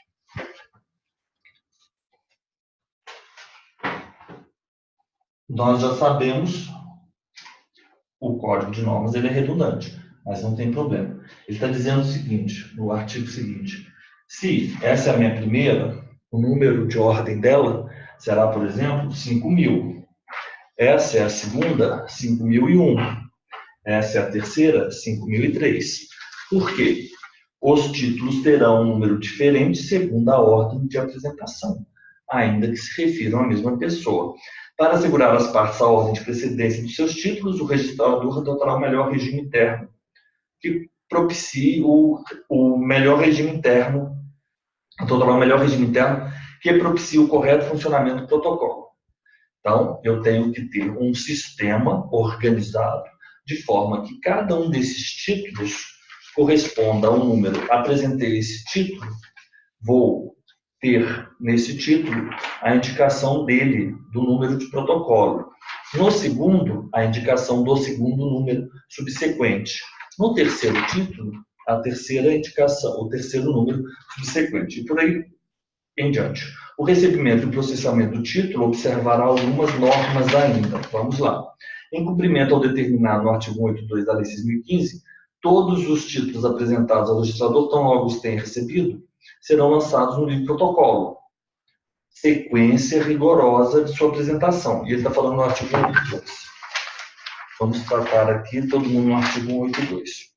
Nós já sabemos, o código de normas ele é redundante, mas não tem problema. Ele está dizendo o seguinte, no artigo seguinte, se essa é a minha primeira, o número de ordem dela será, por exemplo, 5.000. Essa é a segunda, 5.001. Essa é a terceira, 5.003. Por quê? Os títulos terão um número diferente segundo a ordem de apresentação, ainda que se refiram à mesma pessoa. Para assegurar às partes a ordem de precedência de seus títulos, o registrador adotará o melhor regime interno, que propicie o melhor regime interno, adotará o melhor regime interno que propicie o correto funcionamento do protocolo. Então, eu tenho que ter um sistema organizado de forma que cada um desses títulos corresponda a um número. Apresentei esse título, vou ter nesse título a indicação dele, do número de protocolo. No segundo, a indicação do segundo número subsequente. No terceiro título, a terceira indicação, o terceiro número subsequente. E por aí em diante. O recebimento e processamento do título observará algumas normas ainda. Vamos lá. Em cumprimento ao determinado no artigo 182 da Lei 6.015, todos os títulos apresentados ao registrador, tão logo os tenha recebido, serão lançados no livro protocolo. Sequência rigorosa de sua apresentação. E ele está falando no artigo 182. Vamos tratar aqui todo mundo no artigo 182.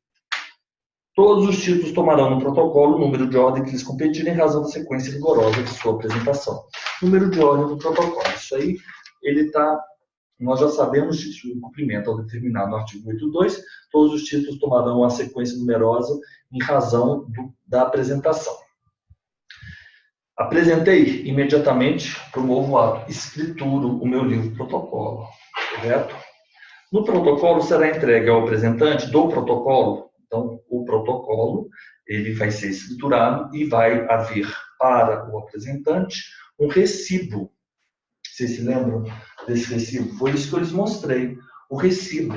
Todos os títulos tomarão no protocolo o número de ordem que lhes competir em razão da sequência rigorosa de sua apresentação. Número de ordem do protocolo. Isso aí, nós já sabemos disso. Em cumprimento ao determinado no artigo 82, todos os títulos tomarão a sequência numerosa em razão da apresentação. Apresentei, imediatamente promovo o ato, escrituro o meu livro protocolo. Correto? No protocolo será entregue ao apresentante do protocolo. Então, o protocolo ele vai ser escriturado e vai haver para o apresentante um recibo. Vocês se lembram desse recibo? Foi isso que eu lhes mostrei. O recibo.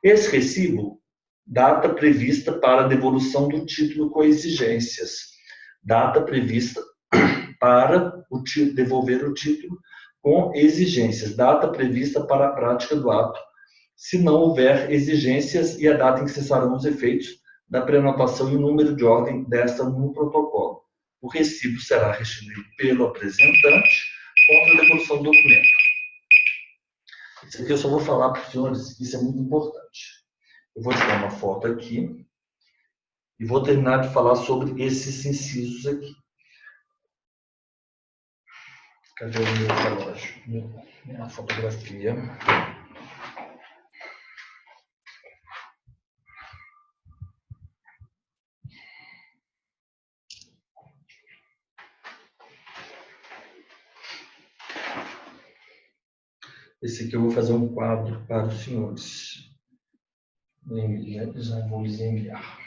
Esse recibo, data prevista para a devolução do título com exigências. Data prevista para devolver o título com exigências. Data prevista para a prática do ato, se não houver exigências, e a data em que cessarão os efeitos da prenotação e o número de ordem desta no protocolo. O recibo será restituído pelo apresentante contra a devolução do documento. Isso aqui eu só vou falar para os senhores, isso é muito importante. Eu vou tirar uma foto aqui e vou terminar de falar sobre esses incisos aqui. Cadê o meu relógio? Minha fotografia. Esse aqui eu vou fazer um quadro para os senhores. Já vou lhes enviar.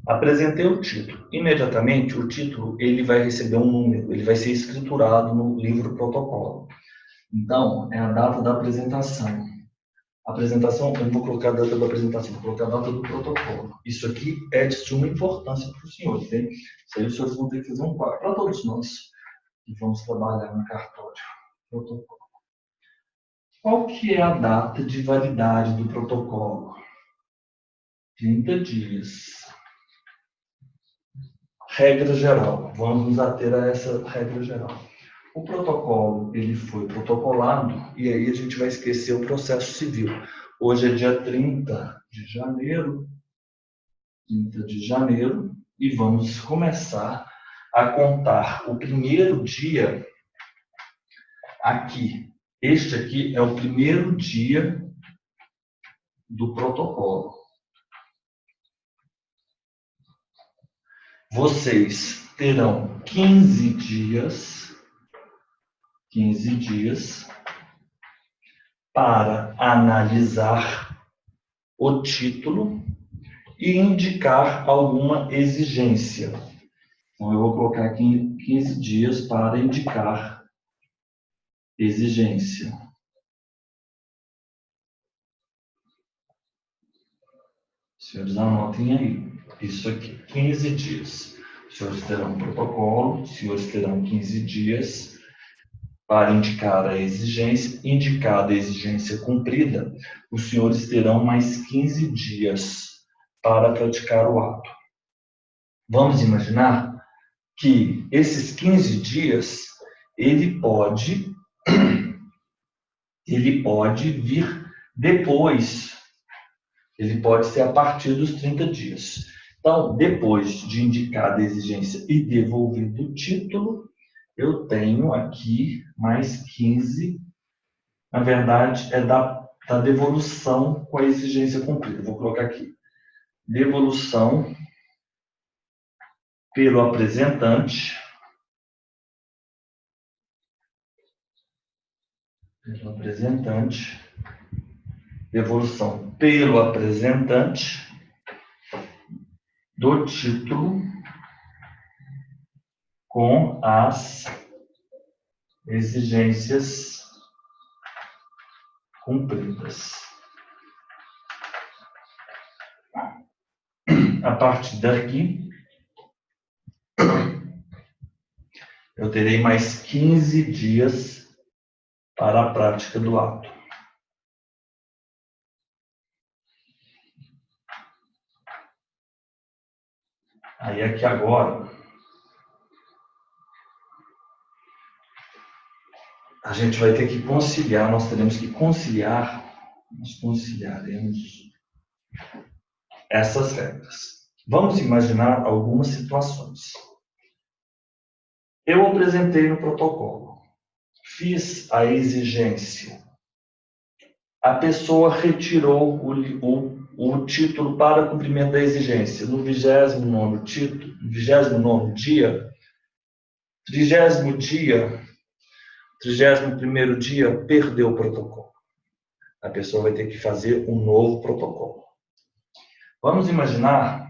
Apresentei o título. Imediatamente, o título ele vai receber um número, ele vai ser escriturado no livro protocolo. Então, é a data da apresentação. A apresentação, eu não vou colocar a data da apresentação, vou colocar a data do protocolo. Isso aqui é de suma importância para os senhores, hein? Isso aí os senhores vão ter que fazer um quadro para todos nós que vamos trabalhar no cartório. Protocolo. Qual que é a data de validade do protocolo? 30 dias. Regra geral. Vamos nos ater a essa regra geral. O protocolo, ele foi protocolado e aí a gente vai esquecer o processo civil. Hoje é dia 30 de janeiro, e vamos começar a contar o primeiro dia aqui. Este aqui é o primeiro dia do protocolo. Vocês terão 15 dias para analisar o título e indicar alguma exigência. Então, eu vou colocar aqui 15 dias para indicar exigência. Senhores, anotem aí. Isso aqui, 15 dias. Os senhores terão um protocolo, os senhores terão 15 dias para indicar a exigência. Indicada a exigência cumprida, os senhores terão mais 15 dias para praticar o ato. Vamos imaginar que esses 15 dias, ele pode vir depois. Ele pode ser a partir dos 30 dias. Então, depois de indicada a exigência e devolvido o título, eu tenho aqui mais 15. Na verdade, é da devolução com a exigência cumprida. Vou colocar aqui. Devolução pelo apresentante. Devolução pelo apresentante do título com as exigências cumpridas. A partir daqui, eu terei mais 15 dias para a prática do ato. Aí aqui agora, a gente vai ter que conciliar, nós teremos que conciliar, nós conciliaremos essas regras. Vamos imaginar algumas situações. Eu apresentei no protocolo, fiz a exigência, a pessoa retirou o título para cumprimento da exigência no 29º título, 29º dia, 30º dia, 31º dia, perdeu o protocolo. A pessoa vai ter que fazer um novo protocolo. Vamos imaginar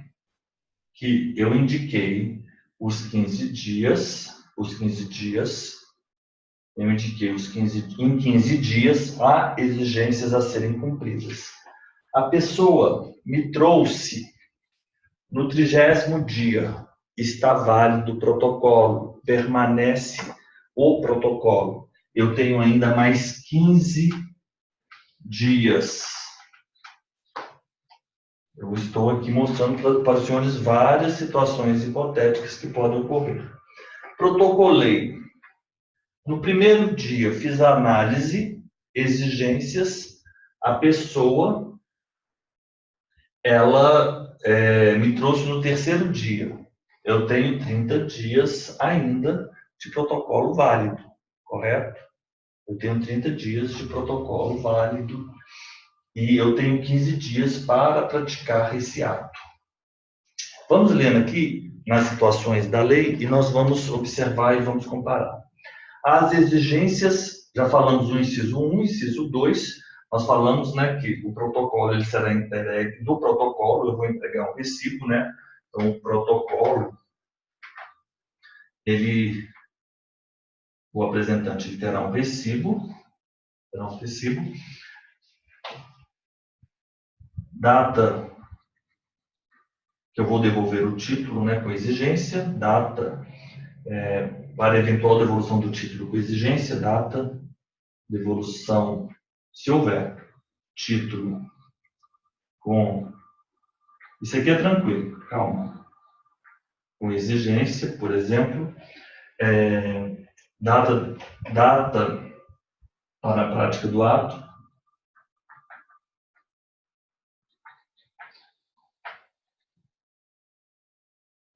que eu indiquei os 15 dias, eu indiquei em 15 dias há exigências a serem cumpridas. A pessoa me trouxe no 30º dia, está válido o protocolo, permanece o protocolo. Eu tenho ainda mais 15 dias. Eu estou aqui mostrando para os senhores várias situações hipotéticas que podem ocorrer. Protocolei. No primeiro dia, fiz a análise, exigências, a pessoa, ela me trouxe no 3º dia. Eu tenho 30 dias ainda de protocolo válido, correto? Eu tenho 30 dias de protocolo válido e eu tenho 15 dias para praticar esse ato. Vamos lendo aqui nas situações da lei e nós vamos observar e vamos comparar. As exigências, já falamos do inciso 1, inciso 2, nós falamos, né, que o protocolo ele será entregue do protocolo, eu vou entregar um recibo, né, Então, o protocolo, o apresentante terá um recibo, data que eu vou devolver o título, né, com exigência, data para eventual devolução do título com exigência, data, devolução, se houver título com... Isso aqui é tranquilo, calma. Com exigência, por exemplo, data para a prática do ato,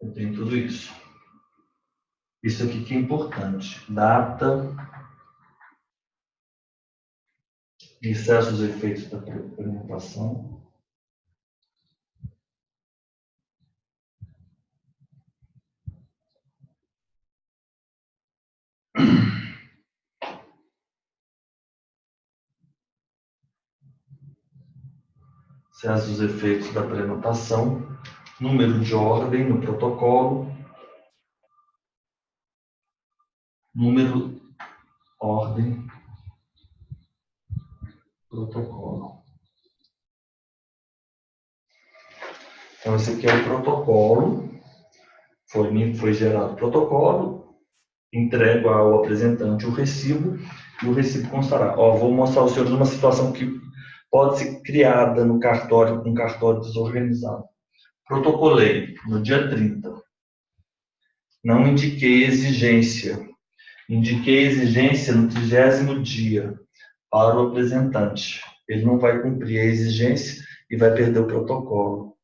eu tenho tudo isso. Isso aqui que é importante. Data e cessa os efeitos da apresentação. Cessa os efeitos da prenotação, número de ordem no protocolo, número, ordem, protocolo. Então, esse aqui é o protocolo, foi gerado o protocolo, entrego ao apresentante o recibo, e o recibo constará. Vou mostrar aos senhores uma situação que pode ser criada no cartório, com um cartório desorganizado. Protocolei no dia 30. Não indiquei exigência. Indiquei exigência no 30º dia para o apresentante. Ele não vai cumprir a exigência e vai perder o protocolo,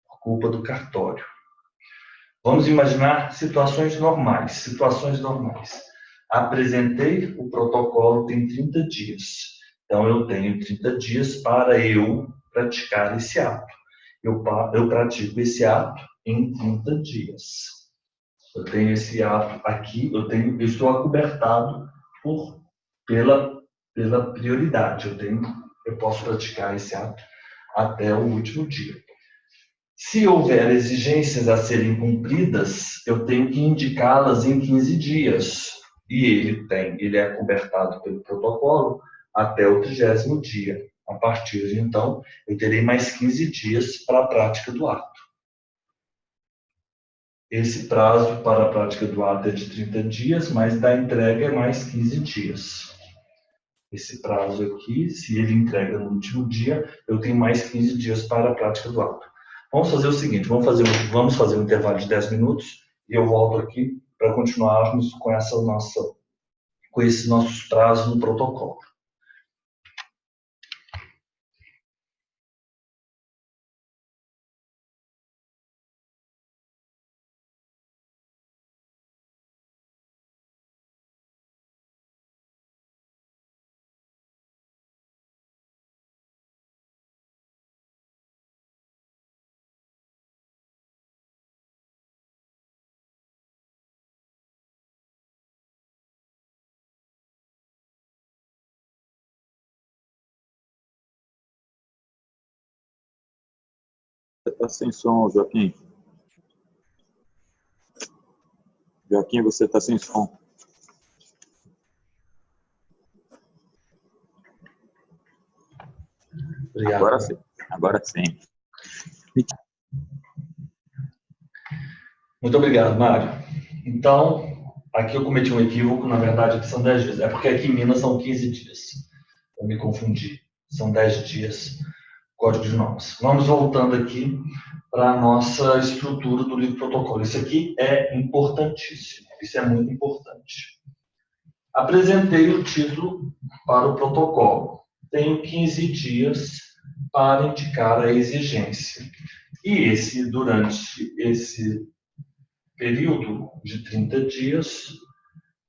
por culpa do cartório. Vamos imaginar situações normais. Apresentei o protocolo, tem 30 dias. Então, eu tenho 30 dias para eu praticar esse ato. Eu pratico esse ato em 30 dias. Eu tenho esse ato aqui, eu estou acobertado pela prioridade. Eu posso praticar esse ato até o último dia. Se houver exigências a serem cumpridas, eu tenho que indicá-las em 15 dias. E ele é acobertado pelo protocolo até o 30º dia. A partir de então, eu terei mais 15 dias para a prática do ato. Esse prazo para a prática do ato é de 30 dias, mas da entrega é mais 15 dias. Esse prazo aqui, se ele entrega no último dia, eu tenho mais 15 dias para a prática do ato. Vamos fazer o seguinte, vamos fazer um intervalo de 10 minutos e eu volto aqui para continuarmos com esses nossos prazos no protocolo. Você está sem som, Joaquim. Joaquim, você está sem som. Obrigado. Agora sim. Agora sim. Muito obrigado, Mário. Então, aqui eu cometi um equívoco, na verdade aqui são 10 dias. É porque aqui em Minas são 15 dias. Eu me confundi. São 10 dias, código de normas. Vamos voltando aqui para a nossa estrutura do livro protocolo. Isso aqui é importantíssimo. Isso é muito importante. Apresentei o título para o protocolo. Tenho 15 dias para indicar a exigência. E durante esse período de 30 dias,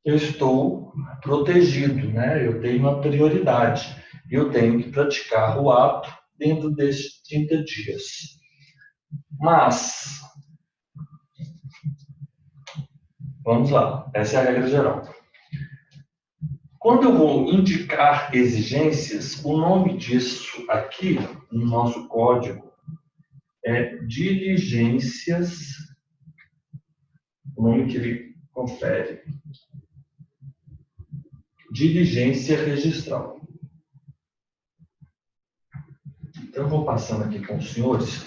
eu estou protegido, né? Eu tenho a prioridade. Eu tenho que praticar o ato dentro desses 30 dias. Mas, vamos lá, essa é a regra geral. Quando eu vou indicar exigências, o nome disso aqui, no nosso código, diligências, o nome que ele confere. Diligência registral. Então, eu vou passando aqui com os senhores.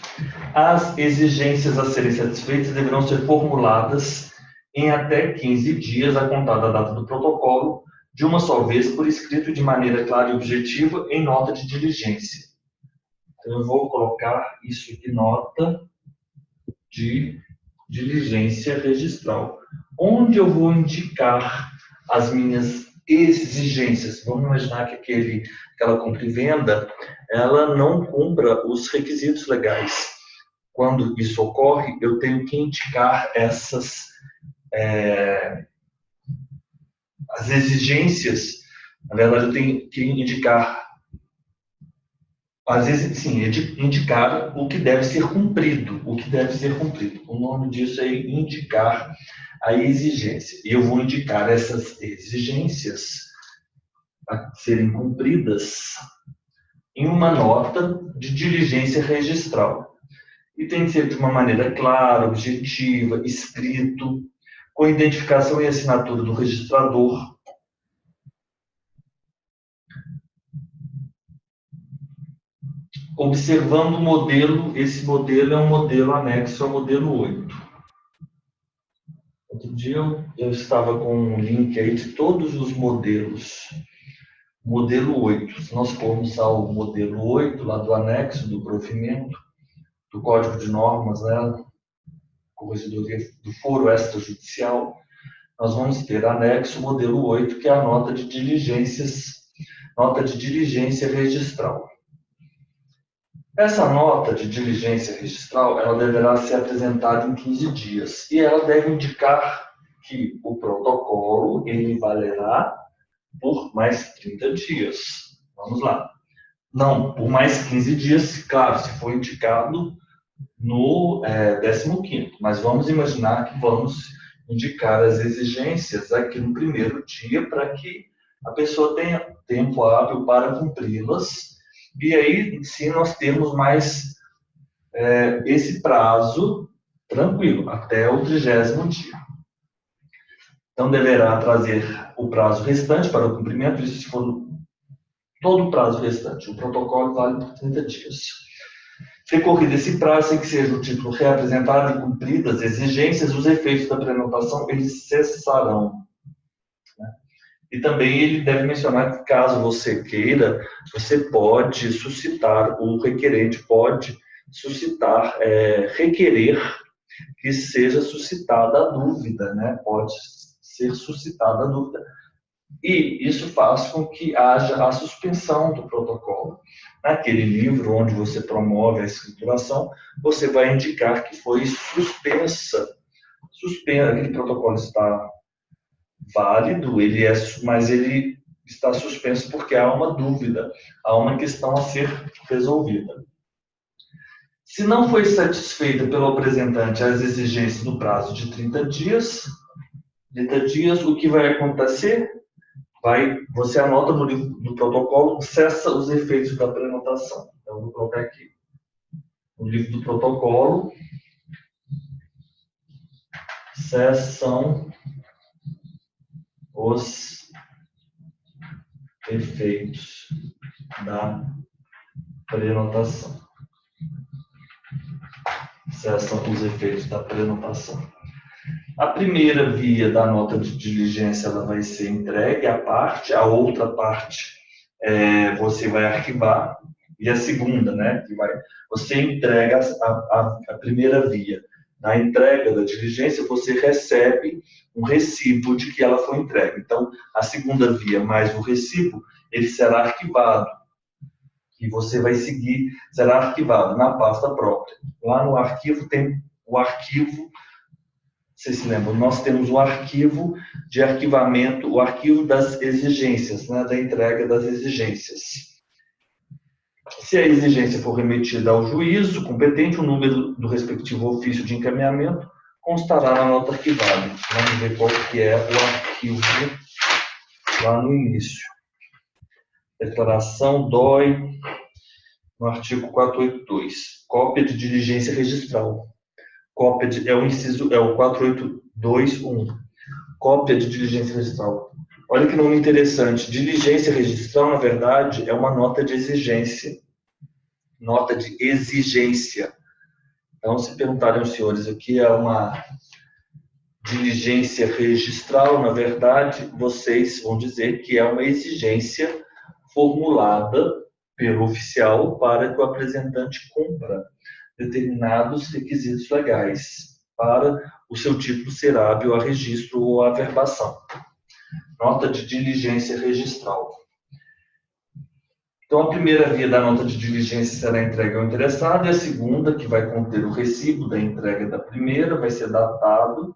As exigências a serem satisfeitas deverão ser formuladas em até 15 dias, a contar da data do protocolo, de uma só vez, por escrito de maneira clara e objetiva, em nota de diligência. Então, eu vou colocar isso aqui, nota de diligência registral, onde eu vou indicar as minhas exigências. Vamos imaginar que aquela compra e venda, ela não cumpra os requisitos legais. Quando isso ocorre, eu tenho que indicar as exigências. Na verdade, eu tenho que indicar, às vezes, sim, indicar o que deve ser cumprido. O nome disso é indicar a exigência. E eu vou indicar essas exigências a serem cumpridas em uma nota de diligência registral. E tem que ser de uma maneira clara, objetiva, escrito, com identificação e assinatura do registrador. Observando o modelo, esse modelo é um modelo anexo ao modelo 8. Outro dia eu estava com um link aí de todos os modelos. Modelo 8. Se nós formos ao modelo 8, lá do anexo do provimento, do Código de Normas, né, Corregedoria do Foro Extrajudicial, nós vamos ter anexo modelo 8, que é a nota de diligência registral. Essa nota de diligência registral, ela deverá ser apresentada em 15 dias e ela deve indicar que o protocolo ele valerá por mais 30 dias. Vamos lá. Não, por mais 15 dias, claro, se for indicado no 15º, mas vamos imaginar que vamos indicar as exigências aqui no primeiro dia para que a pessoa tenha tempo hábil para cumpri-las. E aí, sim, nós temos mais esse prazo tranquilo, até o 30º dia. Então, deverá trazer o prazo restante para o cumprimento, isso se for todo o prazo restante. O protocolo vale por 30 dias. Recorrido esse prazo, sem que seja o título reapresentado e cumpridas as exigências, os efeitos da prenotação, eles cessarão. E também ele deve mencionar que, caso você queira, você pode suscitar, o requerente pode suscitar, requerer que seja suscitada a dúvida, né? Pode ser suscitada a dúvida. E isso faz com que haja a suspensão do protocolo. Naquele livro onde você promove a escrituração, você vai indicar que foi suspensa. Aquele protocolo está válido, mas ele está suspenso porque há uma dúvida, há uma questão a ser resolvida. Se não foi satisfeita pelo apresentante as exigências no prazo de 30 dias, o que vai acontecer? Você anota no livro do protocolo, cessa os efeitos da prenotação. Então, eu vou colocar aqui. No livro do protocolo, cessam os efeitos da prenotação. Cessam os efeitos da prenotação. A primeira via da nota de diligência ela vai ser entregue à parte, a outra parte você vai arquivar, e a segunda, né, você entrega a primeira via. Na entrega da diligência, você recebe um recibo de que ela foi entregue. Então, a segunda via mais o recibo, ele será arquivado. E você vai seguir, será arquivado na pasta própria. Lá no arquivo tem o arquivo, vocês se lembram, nós temos o arquivo de arquivamento, o arquivo das exigências, né, da entrega das exigências. Se a exigência for remetida ao juízo competente, o número do respectivo ofício de encaminhamento constará na nota arquivada. Vamos ver qual que é o arquivo lá no início. Declaração DOI no artigo 482, cópia de diligência registral. É o 482.1, cópia de diligência registral. Olha que nome interessante. Diligência registral, na verdade, é uma nota de exigência. Nota de exigência. Então, se perguntarem aos senhores o que é uma diligência registral, na verdade, vocês vão dizer que é uma exigência formulada pelo oficial para que o apresentante cumpra determinados requisitos legais para o seu título ser hábil a registro ou a averbação. Nota de diligência registral. Então, a primeira via da nota de diligência será entregue ao interessado e a segunda, que vai conter o recibo da entrega da primeira, vai ser datado,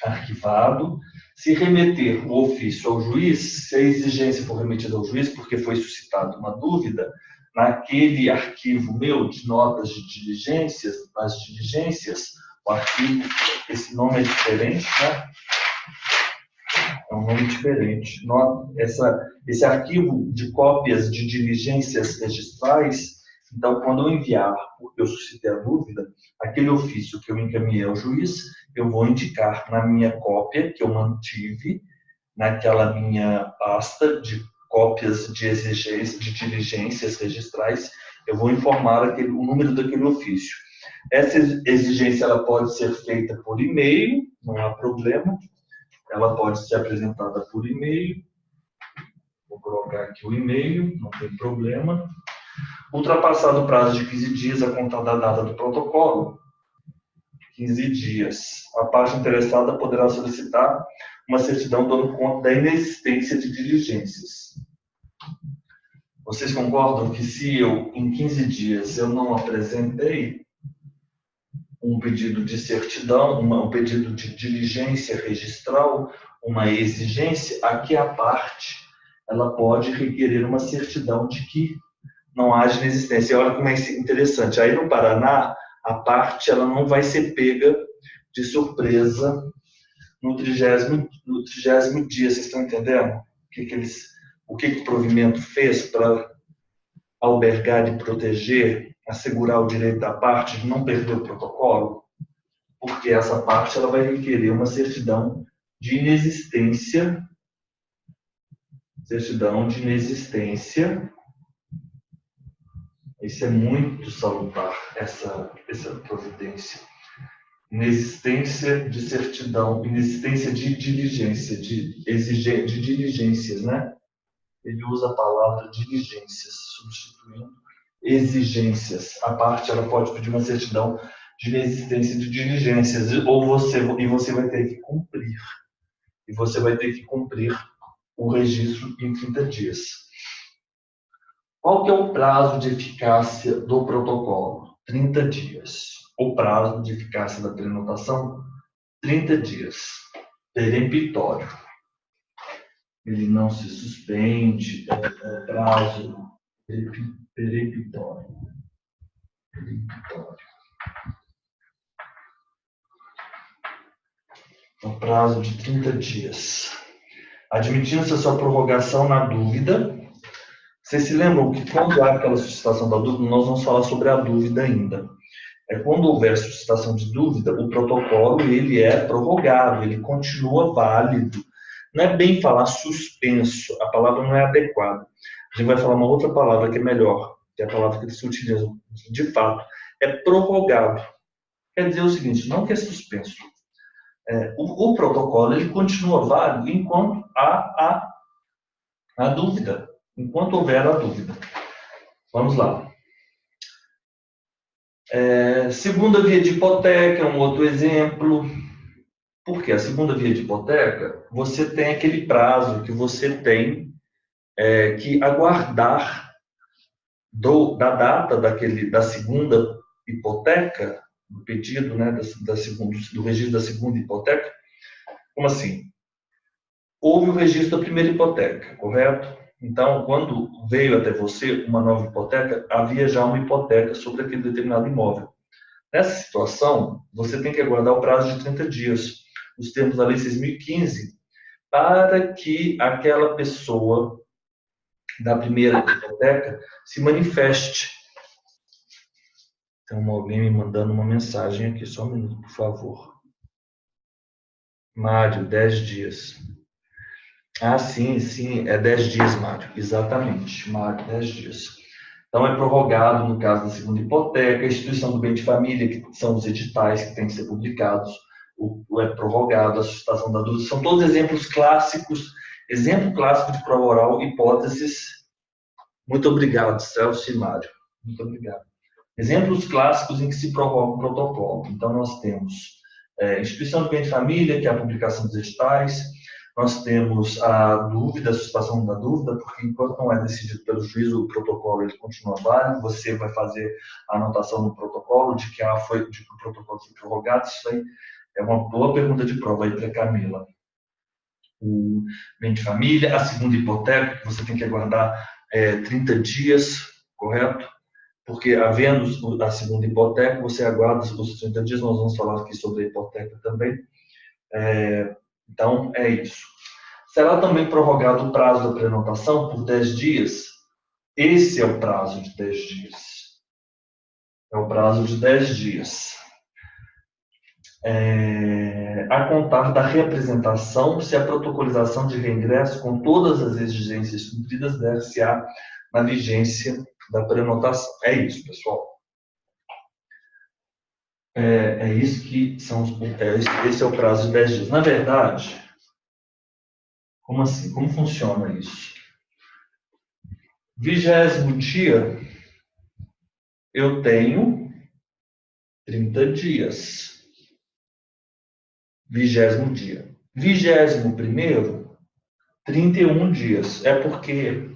arquivado. Se remeter o ofício ao juiz, se a exigência for remetida ao juiz porque foi suscitada uma dúvida, naquele arquivo meu de notas de diligências, as diligências, o arquivo, esse nome é diferente, né? É um nome diferente. Esse arquivo de cópias de diligências registrais, então, quando eu enviar, porque eu suscitei a dúvida, aquele ofício que eu encaminhei ao juiz, eu vou indicar na minha cópia, que eu mantive, naquela minha pasta de cópias de exigência, de diligências registrais, eu vou informar o número daquele ofício. Essa exigência ela pode ser feita por e-mail, não há problema. Ela pode ser apresentada por e-mail. Vou colocar aqui o e-mail, não tem problema. Ultrapassado o prazo de 15 dias a contar da data do protocolo, 15 dias, a parte interessada poderá solicitar uma certidão dando conta da inexistência de diligências. Vocês concordam que se eu, em 15 dias, eu não apresentei um pedido de certidão, um pedido de diligência registral, uma exigência, aqui a parte, ela pode requerer uma certidão de que não haja inexistência. Olha como é interessante. Aí no Paraná, a parte ela não vai ser pega de surpresa no 30º dia. Vocês estão entendendo? O que o provimento fez para albergar e proteger, assegurar o direito da parte de não perder o protocolo? Porque essa parte ela vai requerer uma certidão de inexistência, isso é muito salutar, essa providência. Inexistência de certidão, inexistência de diligência, de diligências, né? Ele usa a palavra diligências, substituindo exigências. A parte ela pode pedir uma certidão de inexistência de diligências, e você vai ter que cumprir. E você vai ter que cumprir o registro em 30 dias. Qual que é o prazo de eficácia do protocolo? 30 dias. O prazo de eficácia da prenotação? 30 dias. Peremptório. Ele não se suspende, prazo peremptório. No prazo de 30 dias. Admitindo-se a sua prorrogação na dúvida. Vocês se lembram que quando há aquela suscitação da dúvida, nós vamos falar sobre a dúvida ainda. Quando houver suscitação de dúvida, o protocolo ele é prorrogado, ele continua válido. Não é bem falar suspenso, a palavra não é adequada. A gente vai falar uma outra palavra que é melhor, que é a palavra que eles utilizam. De fato, é prorrogado. Quer dizer o seguinte, não que é suspenso. O protocolo ele continua válido enquanto há a dúvida. Enquanto houver a dúvida. Vamos lá. Segunda via de hipoteca é um outro exemplo. Por quê? A segunda via de hipoteca, você tem aquele prazo que você tem que aguardar da data da segunda hipoteca, do pedido, né, do registro da segunda hipoteca. Como assim? Houve o registro da primeira hipoteca, correto? Então, quando veio até você uma nova hipoteca, havia já uma hipoteca sobre aquele determinado imóvel. Nessa situação, você tem que aguardar o prazo de 30 dias, nos termos da Lei 6.015, para que aquela pessoa da primeira hipoteca se manifeste. Tem alguém me mandando uma mensagem aqui, só um minuto, por favor. Mário, 10 dias. Ah, sim, é 10 dias, Mário. Exatamente, Mário, 10 dias. Então, é prorrogado, no caso da segunda hipoteca, a instituição do bem de família, que são os editais que têm que ser publicados, é prorrogado, a suscitação da dúvida, são todos exemplos clássicos, exemplo clássico de prova oral, hipóteses. Muito obrigado, Celso e Mário. Muito obrigado. Exemplos clássicos em que se prorroga o protocolo. Então, nós temos instituição do bem de família, que é a publicação dos editais. Nós temos a dúvida, a suscitação da dúvida, porque enquanto não é decidido pelo juiz, o protocolo ele continua válido. Você vai fazer a anotação no protocolo de que o protocolo foi prorrogado. Isso aí é uma boa pergunta de prova aí para Camila. O bem de família, a segunda hipoteca, que você tem que aguardar 30 dias, correto? Porque, havendo a segunda hipoteca, você aguarda os 30 dias, nós vamos falar aqui sobre a hipoteca também. Então, é isso. Será também prorrogado o prazo da prenotação por 10 dias? Esse é o prazo de 10 dias. É o prazo de 10 dias. A contar da reapresentação, se a protocolização de reingresso com todas as exigências cumpridas deve-se-á na vigência da prenotação. É isso, pessoal. Isso que são esse é o prazo de 10 dias. Na verdade, como assim? Como funciona isso? 20º dia, eu tenho 30 dias. 20º dia. 21º, 31 dias. É porque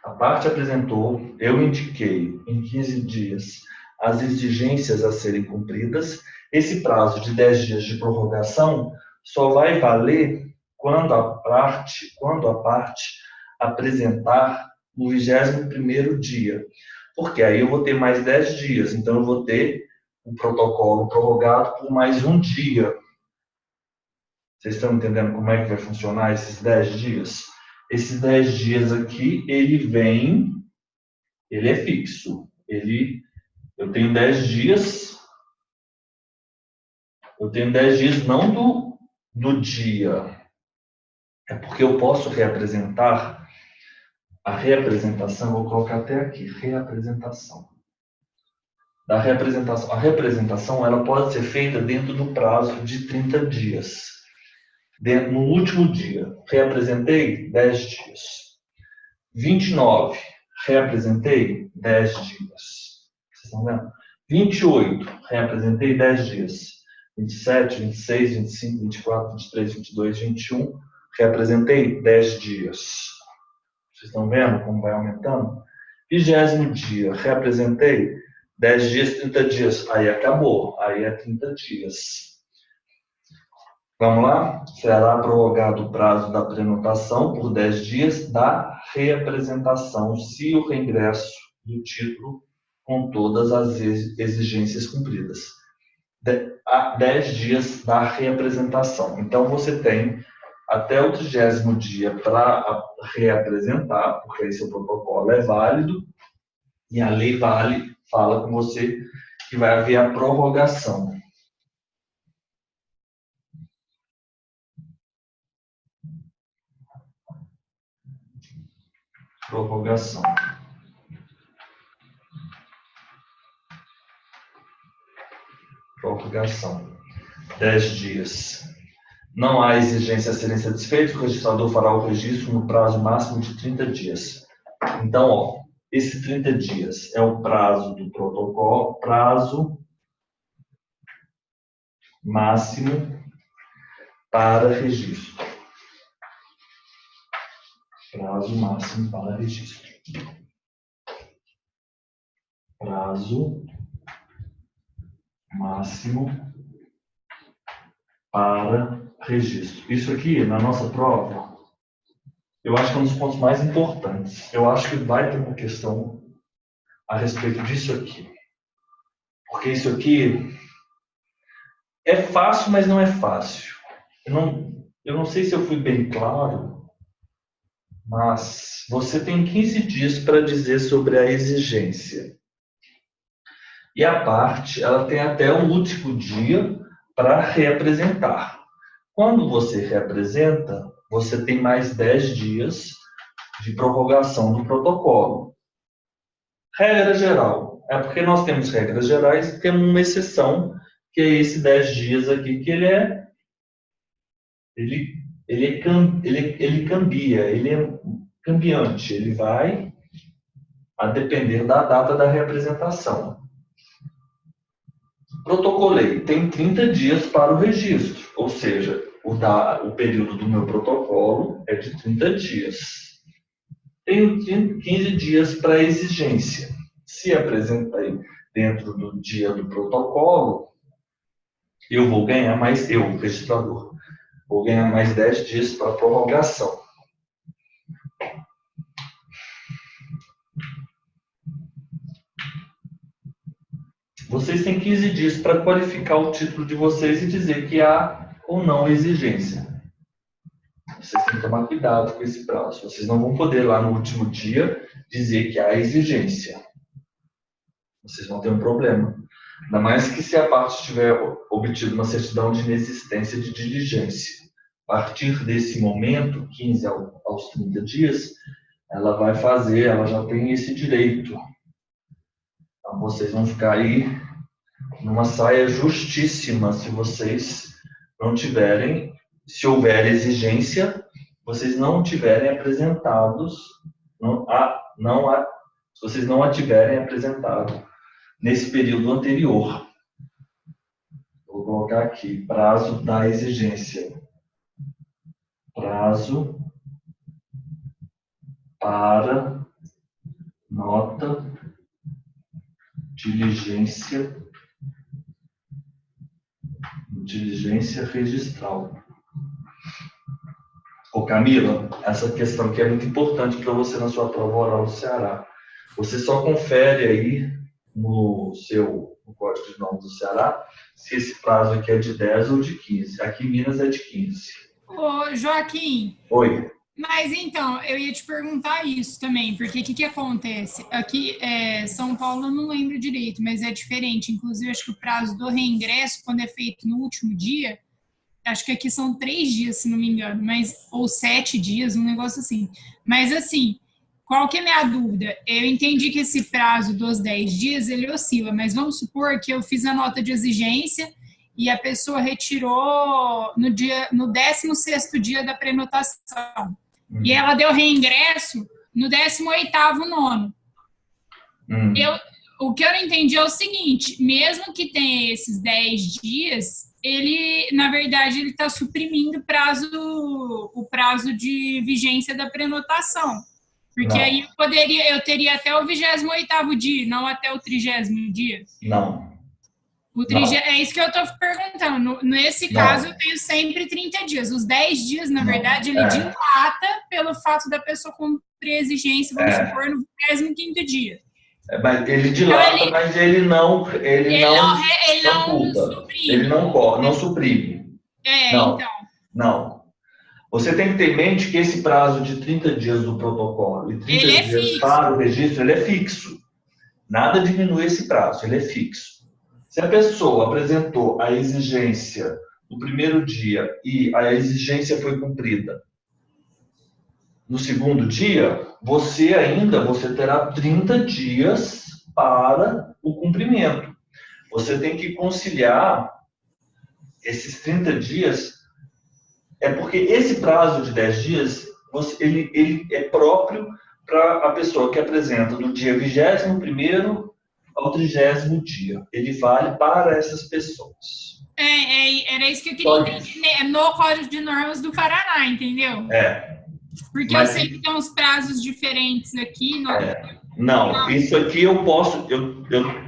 a parte apresentou, eu indiquei em 15 dias as exigências a serem cumpridas. Esse prazo de 10 dias de prorrogação só vai valer quando a parte apresentar no 21º dia. Porque aí eu vou ter mais 10 dias, então eu vou ter o protocolo prorrogado por mais um dia. Vocês estão entendendo como é que vai funcionar esses 10 dias? Esses 10 dias aqui, ele é fixo. Eu tenho 10 dias, não do dia. É porque eu posso reapresentar, a reapresentação, vou colocar até aqui, reapresentação. A reapresentação, ela pode ser feita dentro do prazo de 30 dias. No último dia, reapresentei 10 dias. 29, reapresentei 10 dias. Vocês estão vendo? 28, reapresentei 10 dias. 27, 26, 25, 24, 23, 22, 21, reapresentei 10 dias. Vocês estão vendo como vai aumentando? 20º dia, reapresentei 10 dias, 30 dias. Aí acabou, aí é 30 dias. Vamos lá? Será prorrogado o prazo da prenotação por 10 dias da reapresentação, se o reingresso do título com todas as exigências cumpridas. 10 dias da reapresentação. Então, você tem até o 30º dia para reapresentar, porque esse protocolo é válido, e a lei fala com você que vai haver a prorrogação. Prorrogação. Prorrogação. 10 dias. Não há exigência a serem satisfeitos, o registrador fará o registro no prazo máximo de 30 dias. Então, esse 30 dias é o prazo do protocolo, prazo máximo para registro. Prazo máximo para registro. Prazo máximo para registro. Isso aqui, na nossa prova, eu acho que é um dos pontos mais importantes. Eu acho que vai ter uma questão a respeito disso aqui. Porque isso aqui é fácil, mas não é fácil. Eu não sei se eu fui bem claro. Mas você tem 15 dias para dizer sobre a exigência. E a parte, ela tem até o último dia para reapresentar. Quando você reapresenta, você tem mais 10 dias de prorrogação do protocolo. Regra geral. É porque nós temos regras gerais e temos uma exceção, que é esse 10 dias aqui, que ele cambia, ele é cambiante, ele vai a depender da data da reapresentação. Protocolei, tem 30 dias para o registro, ou seja, o período do meu protocolo é de 30 dias. Tenho 15 dias para exigência. Se apresentei dentro do dia do protocolo, eu vou ganhar mais, o registrador, vou ganhar mais 10 dias para prorrogação. Vocês têm 15 dias para qualificar o título de vocês e dizer que há ou não exigência. Vocês têm que tomar cuidado com esse prazo. Vocês não vão poder lá no último dia dizer que há exigência. Vocês vão ter um problema. Ainda mais que se a parte tiver obtido uma certidão de inexistência de diligência. A partir desse momento, 15 aos 30 dias, ela vai fazer, ela já tem esse direito. Então, vocês vão ficar aí numa saia justíssima se vocês não tiverem, se houver exigência, vocês não tiverem apresentados, se vocês não a tiverem apresentado nesse período anterior. Vou colocar aqui, prazo da exigência. Prazo para nota diligência registral. Ô Camila, essa questão aqui é muito importante para você na sua prova oral do Ceará. Você só confere aí no Código de Normas do Ceará se esse prazo aqui é de 10 ou de 15. Aqui em Minas é de 15. Ô, Joaquim. Oi. Mas então, eu ia te perguntar isso também, porque o que acontece? Aqui, São Paulo, eu não lembro direito, mas é diferente. Inclusive, acho que o prazo do reingresso, quando é feito no último dia, acho que aqui são 3 dias, se não me engano, ou 7 dias, um negócio assim. Mas assim, qual que é a minha dúvida? Eu entendi que esse prazo dos 10 dias, ele oscila, mas vamos supor que eu fiz a nota de exigência e a pessoa retirou no 16º dia da prenotação. E ela deu reingresso no 18º nono. O que eu não entendi é o seguinte, mesmo que tenha esses 10 dias, ele, na verdade, ele está suprimindo o prazo de vigência da prenotação. Porque Não. aí eu teria até o 28º dia, não até o 30º dia. Não. É isso que eu estou perguntando. Nesse caso, eu tenho sempre 30 dias. Os 10 dias, na verdade, ele dilata pelo fato da pessoa cumprir a exigência, vamos supor, no 25º dia. Mas ele dilata, então, mas ele não suprime. Ele não suprime. Então. Não. Você tem que ter em mente que esse prazo de 30 dias do protocolo e 30 dias para o registro, ele é fixo. Nada diminui esse prazo, ele é fixo. Se a pessoa apresentou a exigência no primeiro dia e a exigência foi cumprida no segundo dia, você terá 30 dias para o cumprimento. Você tem que conciliar esses 30 dias, porque esse prazo de 10 dias, ele é próprio para a pessoa que apresenta do dia 21º ao 30º dia. Ele vale para essas pessoas. Era isso que eu queria entender. No Código de Normas do Paraná, entendeu? Porque eu sei que tem uns prazos diferentes aqui. Não, isso aqui eu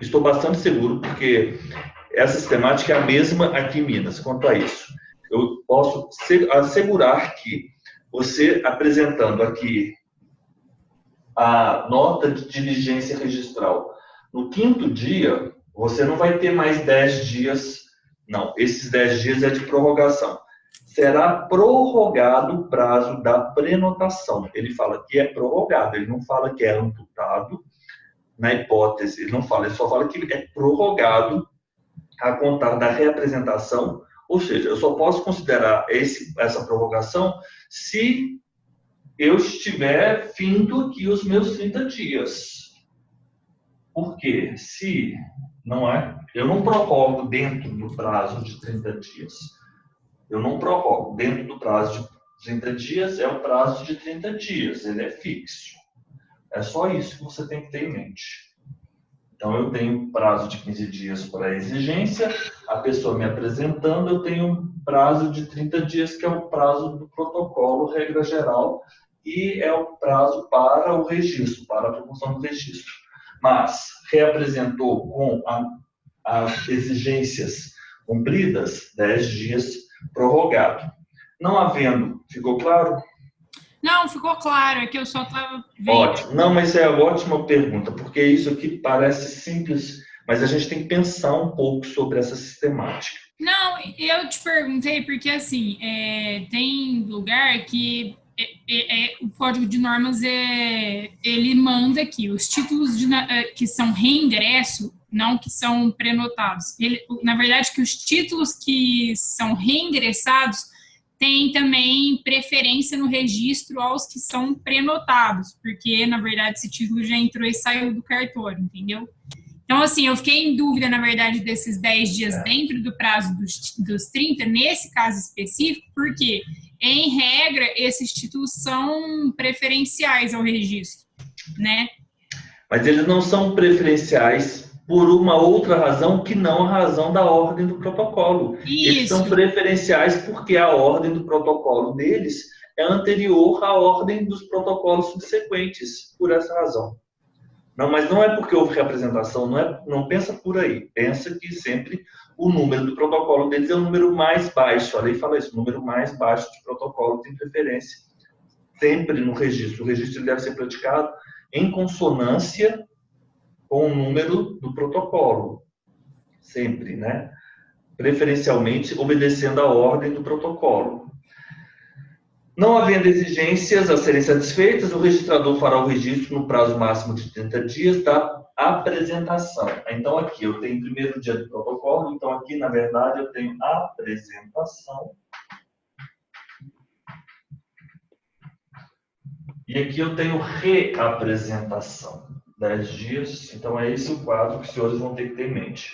estou bastante seguro, porque essa sistemática é a mesma aqui em Minas, quanto a isso. Eu posso assegurar que você apresentando aqui a nota de diligência registral no 5º dia, você não vai ter mais 10 dias, não. Esses 10 dias é de prorrogação. será prorrogado o prazo da prenotação. Ele fala que é prorrogado, ele não fala que é amputado, na hipótese, ele não fala, ele só fala que é prorrogado a contar da reapresentação, ou seja, eu só posso considerar essa prorrogação se eu estiver findo aqui os meus 30 dias. Porque se não é, eu não prorrogo dentro do prazo de 30 dias. Eu não prorrogo dentro do prazo de 30 dias, é o prazo de 30 dias, ele é fixo. É só isso que você tem que ter em mente. Então, eu tenho prazo de 15 dias para a exigência, a pessoa me apresentando, eu tenho um prazo de 30 dias, que é o prazo do protocolo, regra geral, e é o prazo para o registro, para a promoção do registro. Mas, reapresentou com as exigências cumpridas, 10 dias prorrogado. Não havendo, ficou claro? Não, ficou claro, é que eu só estava vendo. Ótimo. Não, mas é uma ótima pergunta, porque isso aqui parece simples, mas a gente tem que pensar um pouco sobre essa sistemática. Não, eu te perguntei porque, assim, tem lugar que o Código de Normas, ele manda que os títulos que são reingresso, não que são prenotados. Na verdade, que os títulos que são reingressados tem também preferência no registro aos que são prenotados, porque, na verdade, esse título já entrou e saiu do cartório, entendeu? Então, assim, eu fiquei em dúvida, na verdade, desses 10 dias dentro do prazo dos 30, nesse caso específico, porque, em regra, esses títulos são preferenciais ao registro, né? Mas eles não são preferenciais por uma outra razão que não a razão da ordem do protocolo. Isso. Eles são preferenciais porque a ordem do protocolo deles é anterior à ordem dos protocolos subsequentes, por essa razão. Não, mas não é porque houve reapresentação, não pensa por aí. Pensa que sempre o número do protocolo deles é o número mais baixo. A lei fala isso, o número mais baixo de protocolo tem preferência. Sempre no registro. O registro deve ser praticado em consonância com o número do protocolo. Sempre, né? Preferencialmente obedecendo a ordem do protocolo. Não havendo exigências a serem satisfeitas, o registrador fará o registro no prazo máximo de 30 dias da apresentação. Então, aqui eu tenho primeiro dia do protocolo, então aqui, na verdade, eu tenho apresentação. E aqui eu tenho reapresentação. 10 dias, então é esse o quadro que os senhores vão ter que ter em mente.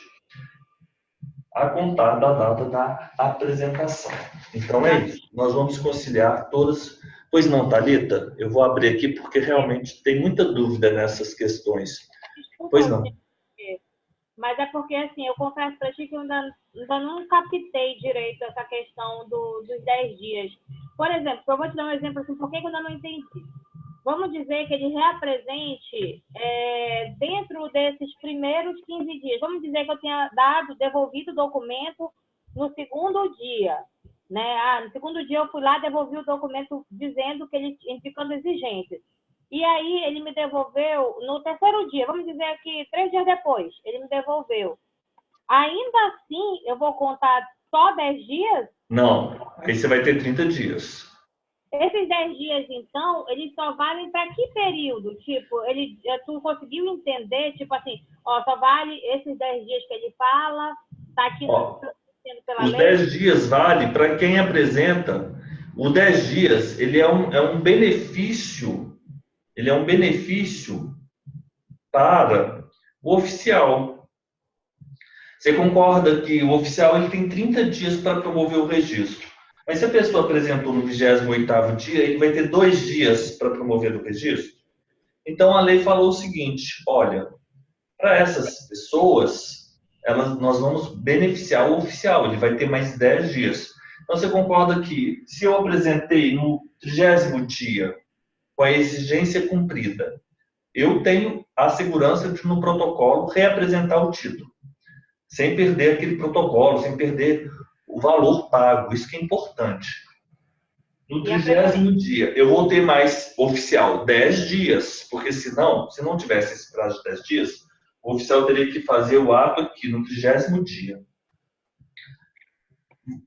A contar da data da apresentação. Então é isso. Nós vamos conciliar todas. Pois não, Thalita? Eu vou abrir aqui porque realmente tem muita dúvida nessas questões. Desculpa, Pois não. Mas é porque, assim, eu confesso para ti que eu ainda não captei direito essa questão dos 10 dias. Por exemplo, eu vou te dar um exemplo assim, por que eu ainda não entendi? Vamos dizer que ele reapresente dentro desses primeiros 15 dias. Vamos dizer que eu tenha devolvido o documento no segundo dia. Né? No segundo dia eu fui lá, devolvi o documento dizendo que ele indicando exigências. E aí ele me devolveu no terceiro dia, vamos dizer que 3 dias depois, ele me devolveu. Ainda assim, eu vou contar só 10 dias? Não, aí você vai ter 30 dias. Esses 10 dias, então, eles só valem para que período? Tipo, tu conseguiu entender, tipo assim, só vale esses 10 dias que ele fala, tá aqui pela os lei? 10 dias vale para quem apresenta. O 10 dias, ele é um benefício, para o oficial. Você concorda que o oficial ele tem 30 dias para promover o registro? Mas se a pessoa apresentou no 28º dia, ele vai ter 2 dias para promover o registro? Então, a lei falou o seguinte, olha, para essas pessoas, nós vamos beneficiar o oficial, ele vai ter mais 10 dias. Então, você concorda que se eu apresentei no 30º dia, com a exigência cumprida, eu tenho a segurança de, no protocolo, reapresentar o título, sem perder aquele protocolo, sem perder o valor pago, isso que é importante. No 30º dia, eu vou ter mais oficial 10 dias, porque senão, se não tivesse esse prazo de 10 dias, o oficial teria que fazer o ato aqui no 30º dia.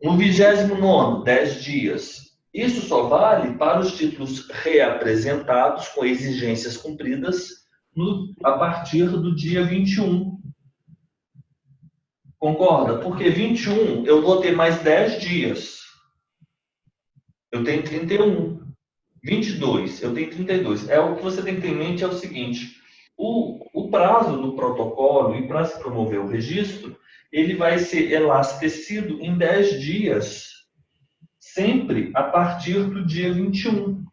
No 29º, 10 dias. Isso só vale para os títulos reapresentados com exigências cumpridas a partir do dia 21. Concorda? Porque 21 eu vou ter mais 10 dias. Eu tenho 31. 22, eu tenho 32. O que você tem que ter em mente é o seguinte: o prazo do protocolo e para se promover o registro, ele vai ser elastecido em 10 dias, sempre a partir do dia 21.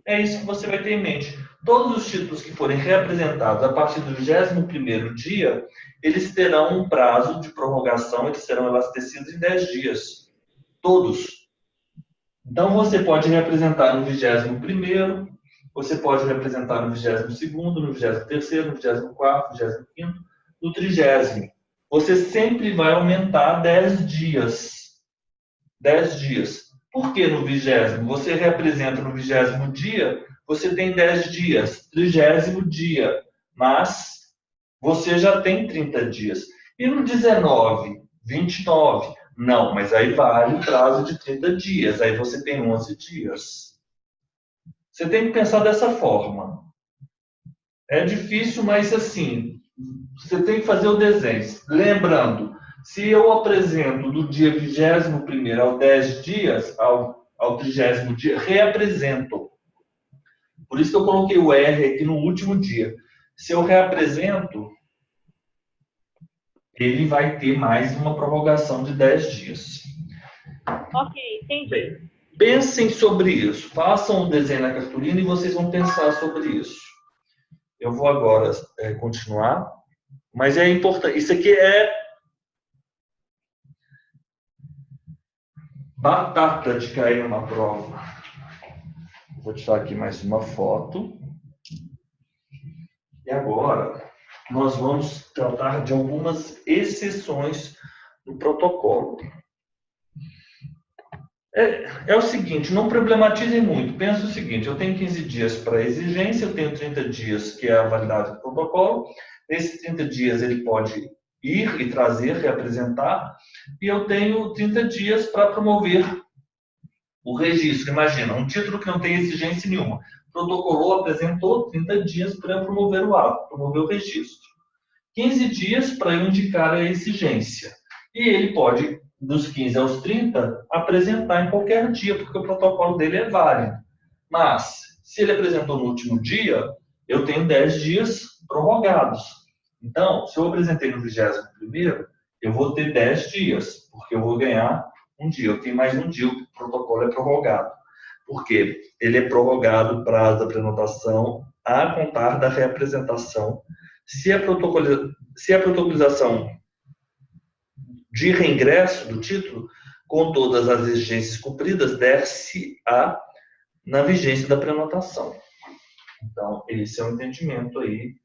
É isso que você vai ter em mente. Todos os títulos que forem reapresentados a partir do 21º dia, eles terão um prazo de prorrogação, eles serão elastecidos em 10 dias. Todos. Então, você pode reapresentar no 21º, você pode reapresentar no 22º, no 23º, no 24º, no 25º, no 30º. Você sempre vai aumentar 10 dias. 10 dias. Por que no 20º? Você reapresenta no 20º dia, você tem 10 dias. 30º dia. Mas você já tem 30 dias. E no 19, 29, não, mas aí vale o prazo de 30 dias. Aí você tem 11 dias. Você tem que pensar dessa forma. É difícil, mas assim, você tem que fazer o desenho. Lembrando, se eu apresento do dia 21º ao 10 dias, ao 30º dia, reapresento. Por isso que eu coloquei o R aqui no último dia. Se eu reapresento, ele vai ter mais uma prorrogação de 10 dias. Ok, entendi. Bem, pensem sobre isso. Façam o desenho na cartolina e vocês vão pensar sobre isso. Eu vou agora continuar. Mas é importante. Isso aqui é batata de cair numa prova. Vou tirar aqui mais uma foto. E agora nós vamos tratar de algumas exceções do protocolo. É o seguinte, não problematizem muito. Pensa o seguinte, eu tenho 15 dias para exigência, eu tenho 30 dias que é a validade do protocolo. Nesses 30 dias ele pode ir e trazer, reapresentar, e eu tenho 30 dias para promover o registro. Imagina, um título que não tem exigência nenhuma. Protocolou, apresentou 30 dias para promover o ato, promover o registro. 15 dias para eu indicar a exigência. E ele pode, dos 15 aos 30, apresentar em qualquer dia, porque o protocolo dele é válido. Mas, se ele apresentou no último dia, eu tenho 10 dias prorrogados. Então, se eu apresentei no 21º, eu vou ter 10 dias, porque eu vou ganhar um dia. Eu tenho mais um dia, o protocolo é prorrogado. Por quê? Ele é prorrogado o prazo da prenotação a contar da reapresentação. Se a protocolização de reingresso do título, com todas as exigências cumpridas, der-se-á na vigência da prenotação. Então, esse é o entendimento aí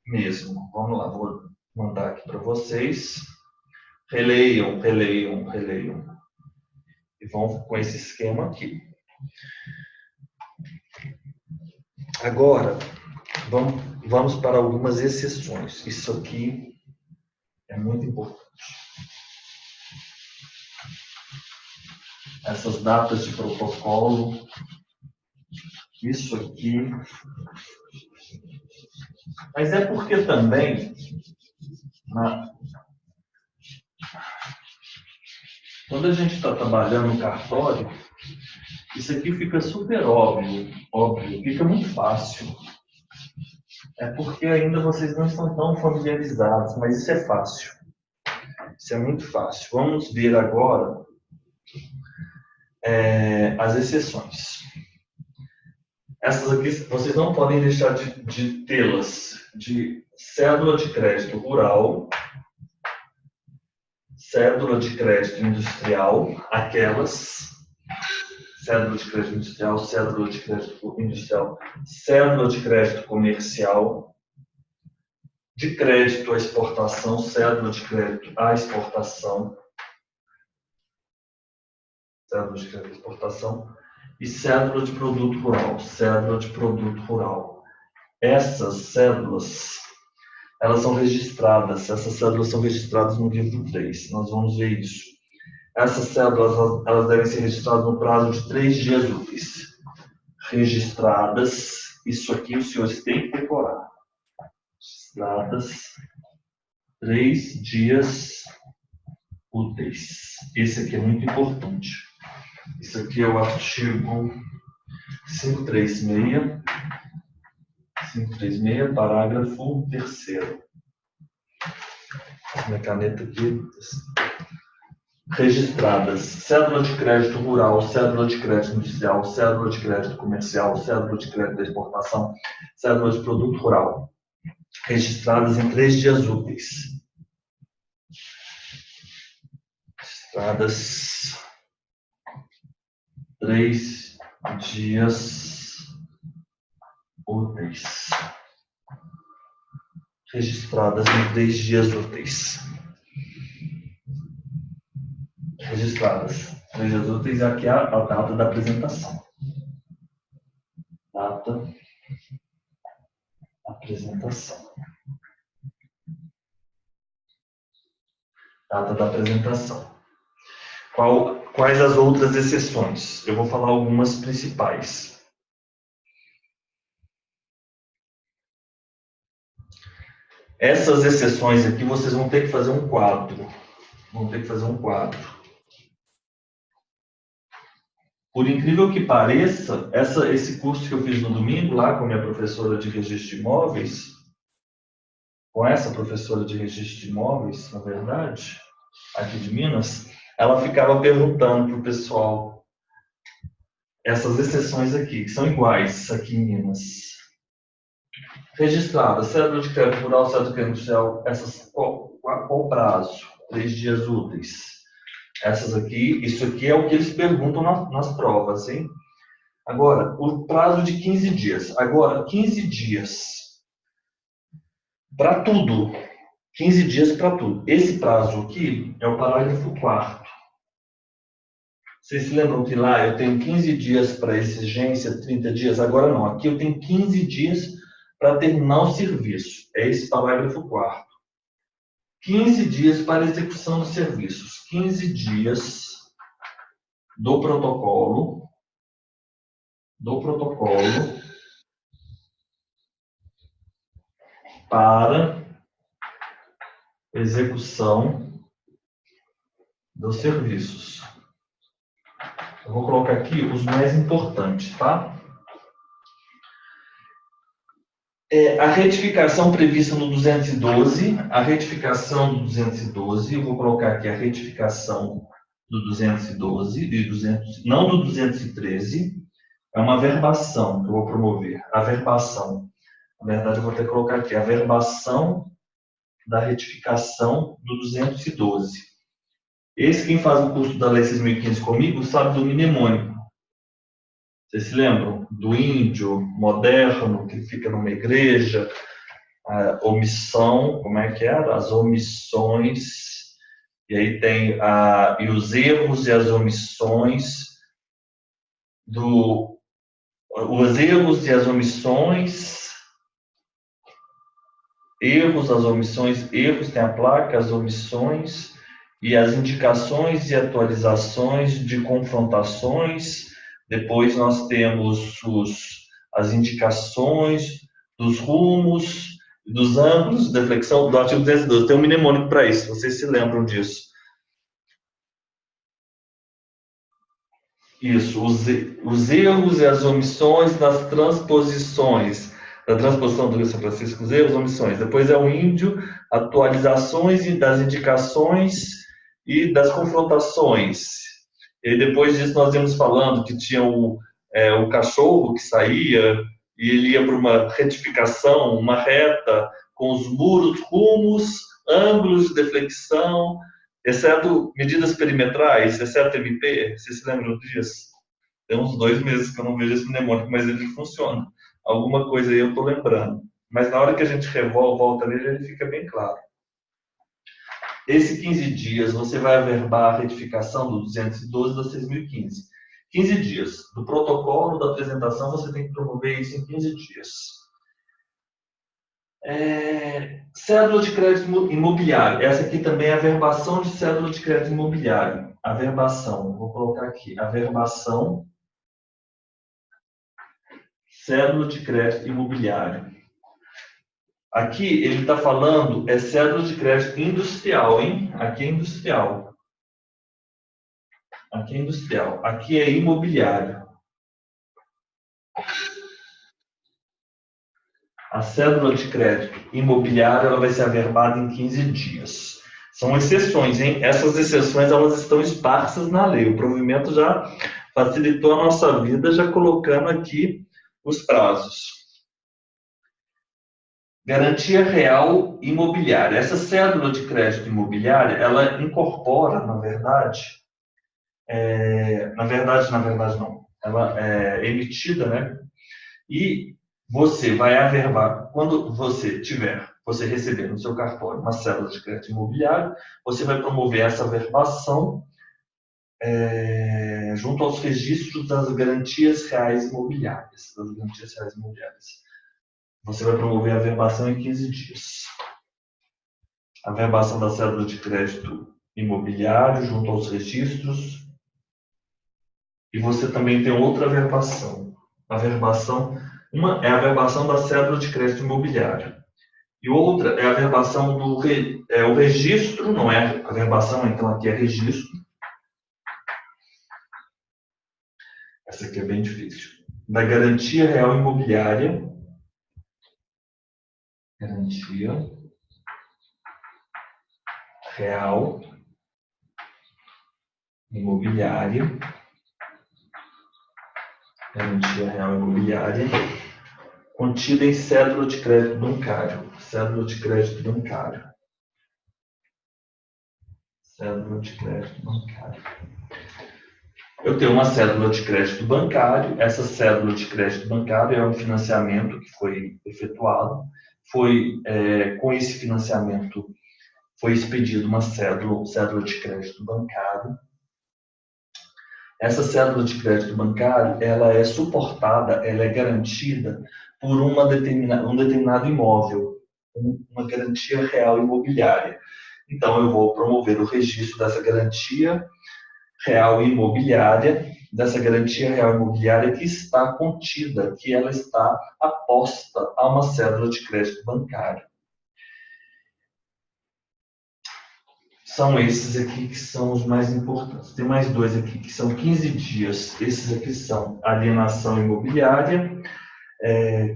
mesmo. Vamos lá, vou mandar aqui para vocês. Releiam. E vão com esse esquema aqui. Agora, vamos para algumas exceções. Isso aqui é muito importante. Essas datas de protocolo, isso aqui. Mas é porque também, quando a gente está trabalhando no cartório, isso aqui fica super óbvio, fica muito fácil. É porque ainda vocês não estão tão familiarizados, mas isso é fácil. Isso é muito fácil. Vamos ver agora as exceções. Essas aqui vocês não podem deixar de tê-las. De cédula de crédito rural, cédula de crédito industrial, aquelas, cédula de crédito industrial, cédula de crédito industrial, cédula de crédito comercial, de crédito à exportação, cédula de crédito à exportação, cédula de crédito à exportação e cédula de produto rural, cédula de produto rural. Essas cédulas, elas são registradas, essas cédulas são registradas no livro 3, nós vamos ver isso. Essas cédulas elas devem ser registradas no prazo de 3 dias úteis. Registradas, isso aqui os senhores têm que decorar. Registradas 3 dias úteis. Esse aqui é muito importante. Isso aqui é o artigo 536, parágrafo 3º. Minha caneta aqui. Registradas: cédula de crédito rural, cédula de crédito industrial, cédula de crédito comercial, cédula de crédito de exportação, cédula de produto rural. Registradas em 3 dias úteis. Registradas 3 dias úteis. Registradas em 3 dias úteis. Registradas 3 dias úteis, aqui é a data da apresentação. Data da apresentação. Data da apresentação. Quais as outras exceções? Eu vou falar algumas principais. Essas exceções aqui, vocês vão ter que fazer um quadro. Por incrível que pareça, esse curso que eu fiz no domingo, lá com a minha professora de registro de imóveis, com essa professora de registro de imóveis, na verdade, aqui de Minas, ela ficava perguntando para o pessoal essas exceções aqui, que são iguais aqui em Minas. Registrada, cédula de crédito rural, cédula de crédito industrial, qual prazo? 3 dias úteis. Essas aqui, isso aqui é o que eles perguntam nas provas, hein? Agora, o prazo de 15 dias. Agora, 15 dias para tudo. 15 dias para tudo. Esse prazo aqui é o parágrafo 4º. Vocês se lembram que lá eu tenho 15 dias para exigência, 30 dias? Agora não. Aqui eu tenho 15 dias para terminar o serviço. É esse parágrafo 4º. 15 dias para execução dos serviços. 15 dias do protocolo para execução dos serviços. Eu vou colocar aqui os mais importantes, tá? A retificação prevista no 212, eu vou colocar aqui a retificação do 212, não do 213, é uma verbação que eu vou promover, a verbação. Na verdade, eu vou ter que colocar aqui a verbação da retificação do 212. Quem faz o curso da Lei 6.015 comigo, sabe do mnemônico. Vocês se lembram? Do índio moderno, que fica numa igreja, a omissão, como é que era? As omissões, e aí tem e os erros e as omissões os erros e as omissões, erros tem a placa, as omissões, e as indicações e atualizações de confrontações. Depois nós temos as indicações dos rumos, dos ângulos de deflexão do artigo 212. Tem um mnemônico para isso, vocês se lembram disso. Isso, os erros e as omissões das transposições. Da transposição do Rio São Francisco, os erros e omissões. Depois é o índio, atualizações e das indicações e das confrontações. E depois disso nós íamos falando que tinha o cachorro que saía e ele ia para uma retificação, uma reta, com os muros, rumos, ângulos de deflexão, exceto medidas perimetrais, exceto MP. Vocês se lembram disso? Tem uns 2 meses que eu não vejo esse mnemônico, mas ele funciona. Alguma coisa aí eu estou lembrando. Mas na hora que a gente volta nele, ele fica bem claro. Esse 15 dias, você vai averbar a retificação do 212 da 6.015. 15 dias. Do protocolo da apresentação, você tem que promover isso em 15 dias. Cédula de crédito imobiliário. Essa aqui também é a verbação de cédula de crédito imobiliário. Averbação, vou colocar aqui. Averbação, cédula de crédito imobiliário. Aqui ele está falando, é cédula de crédito industrial, hein? Aqui é industrial. Aqui é industrial. Aqui é imobiliário. A cédula de crédito imobiliário ela vai ser averbada em 15 dias. São exceções, hein? Essas exceções elas estão esparsas na lei. O provimento já facilitou a nossa vida, já colocando aqui os prazos. Garantia real imobiliária. Essa cédula de crédito imobiliária, ela incorpora, na verdade não. Ela é emitida, né? E você vai averbar, quando você receber no seu cartório uma cédula de crédito imobiliário, você vai promover essa averbação junto aos registros das garantias reais imobiliárias. Você vai promover a averbação em 15 dias. A averbação da cédula de crédito imobiliário junto aos registros. E você também tem outra averbação. Uma é a averbação da cédula de crédito imobiliário. E outra é a averbação o registro, não é averbação, então aqui é registro. Essa aqui é bem difícil. Da garantia real imobiliária. Garantia real imobiliária. Garantia real imobiliária contida em cédula de crédito bancário. Cédula de crédito bancário. Cédula de crédito bancário. Eu tenho uma cédula de crédito bancário. Essa cédula de crédito bancário é um financiamento que foi efetuado. Com esse financiamento foi expedido uma cédula de crédito bancário. Essa cédula de crédito bancário, ela é suportada, ela é garantida por um determinado imóvel, uma garantia real imobiliária. Então, eu vou promover o registro dessa garantia real imobiliária, que está contida, que ela está aposta a uma cédula de crédito bancário. São esses aqui que são os mais importantes. Tem mais dois aqui que são 15 dias. Esses aqui são alienação imobiliária,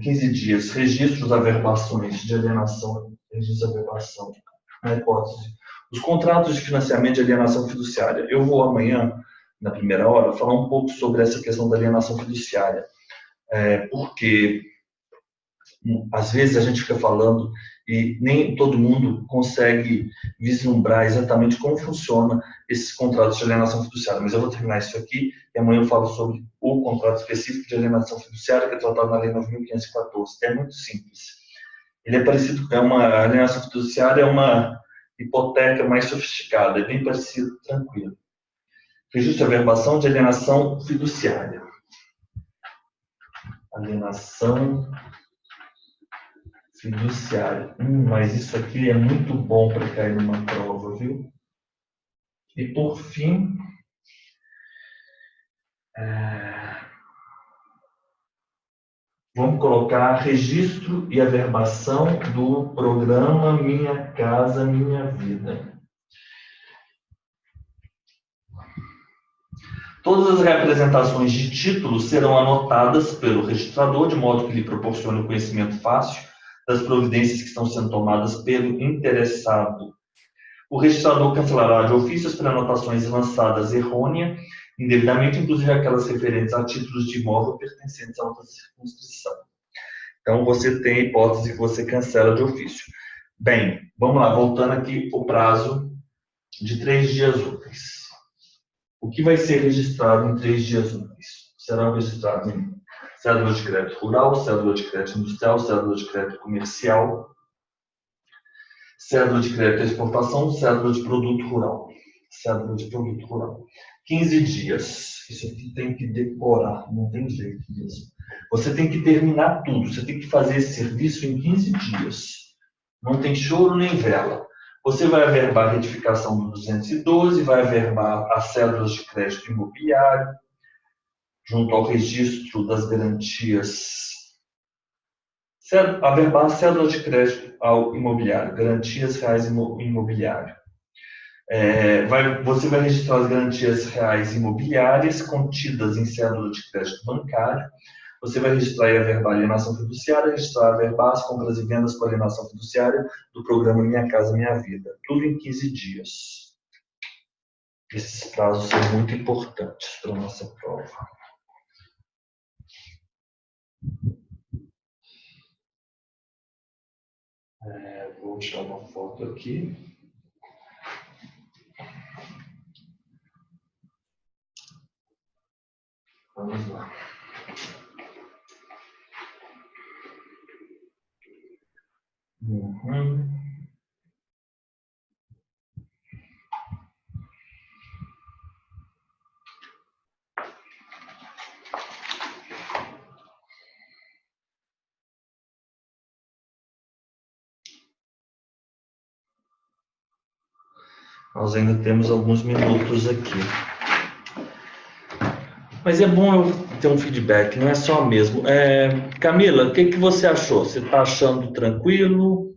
15 dias, registros, averbações de alienação, na hipótese. Os contratos de financiamento de alienação fiduciária. Eu vou amanhã, na primeira hora, falar um pouco sobre essa questão da alienação fiduciária. Porque às vezes a gente fica falando e nem todo mundo consegue vislumbrar exatamente como funciona esses contratos de alienação fiduciária. Mas eu vou terminar isso aqui e amanhã eu falo sobre o contrato específico de alienação fiduciária que é tratado na Lei 9.514. É muito simples. Ele é parecido com uma alienação fiduciária, é uma hipoteca mais sofisticada, é bem parecido, tranquilo. Registro de averbação de alienação fiduciária. Alienação fiduciária. Mas isso aqui é muito bom para cair numa prova, viu? E por fim, vamos colocar registro e averbação do programa Minha Casa Minha Vida. Todas as representações de títulos serão anotadas pelo registrador, de modo que lhe proporcione o conhecimento fácil das providências que estão sendo tomadas pelo interessado. O registrador cancelará de ofício as prenotações lançadas errôneas, indevidamente, inclusive aquelas referentes a títulos de imóvel pertencentes a outra circunscrição. Então, você tem a hipótese que você cancela de ofício. Bem, vamos lá, voltando aqui o prazo de 3 dias úteis. O que vai ser registrado em 3 dias úteis? Será registrado em cédula de crédito rural, cédula de crédito industrial, cédula de crédito comercial, cédula de crédito à exportação, cédula de produto rural. Cédula de produto rural. 15 dias. Isso aqui tem que decorar, não tem jeito mesmo. Você tem que terminar tudo, você tem que fazer esse serviço em 15 dias. Não tem choro nem vela. Você vai averbar a retificação do 212, vai averbar as cédulas de crédito imobiliário, junto ao registro das garantias. Averbar as cédulas de crédito ao imobiliário, garantias reais imobiliário. Você vai registrar as garantias reais imobiliárias contidas em cédula de crédito bancário. Você vai registrar e averbar a alienação fiduciária, registrar e averbar as compras e vendas com alienação fiduciária do programa Minha Casa Minha Vida. Tudo em 15 dias. Esses prazos são muito importantes para a nossa prova. Vou tirar uma foto aqui. Vamos lá. Nós ainda temos alguns minutos aqui. Mas é bom eu ter um feedback, não é só mesmo. Camila, o que você achou? Você está achando tranquilo?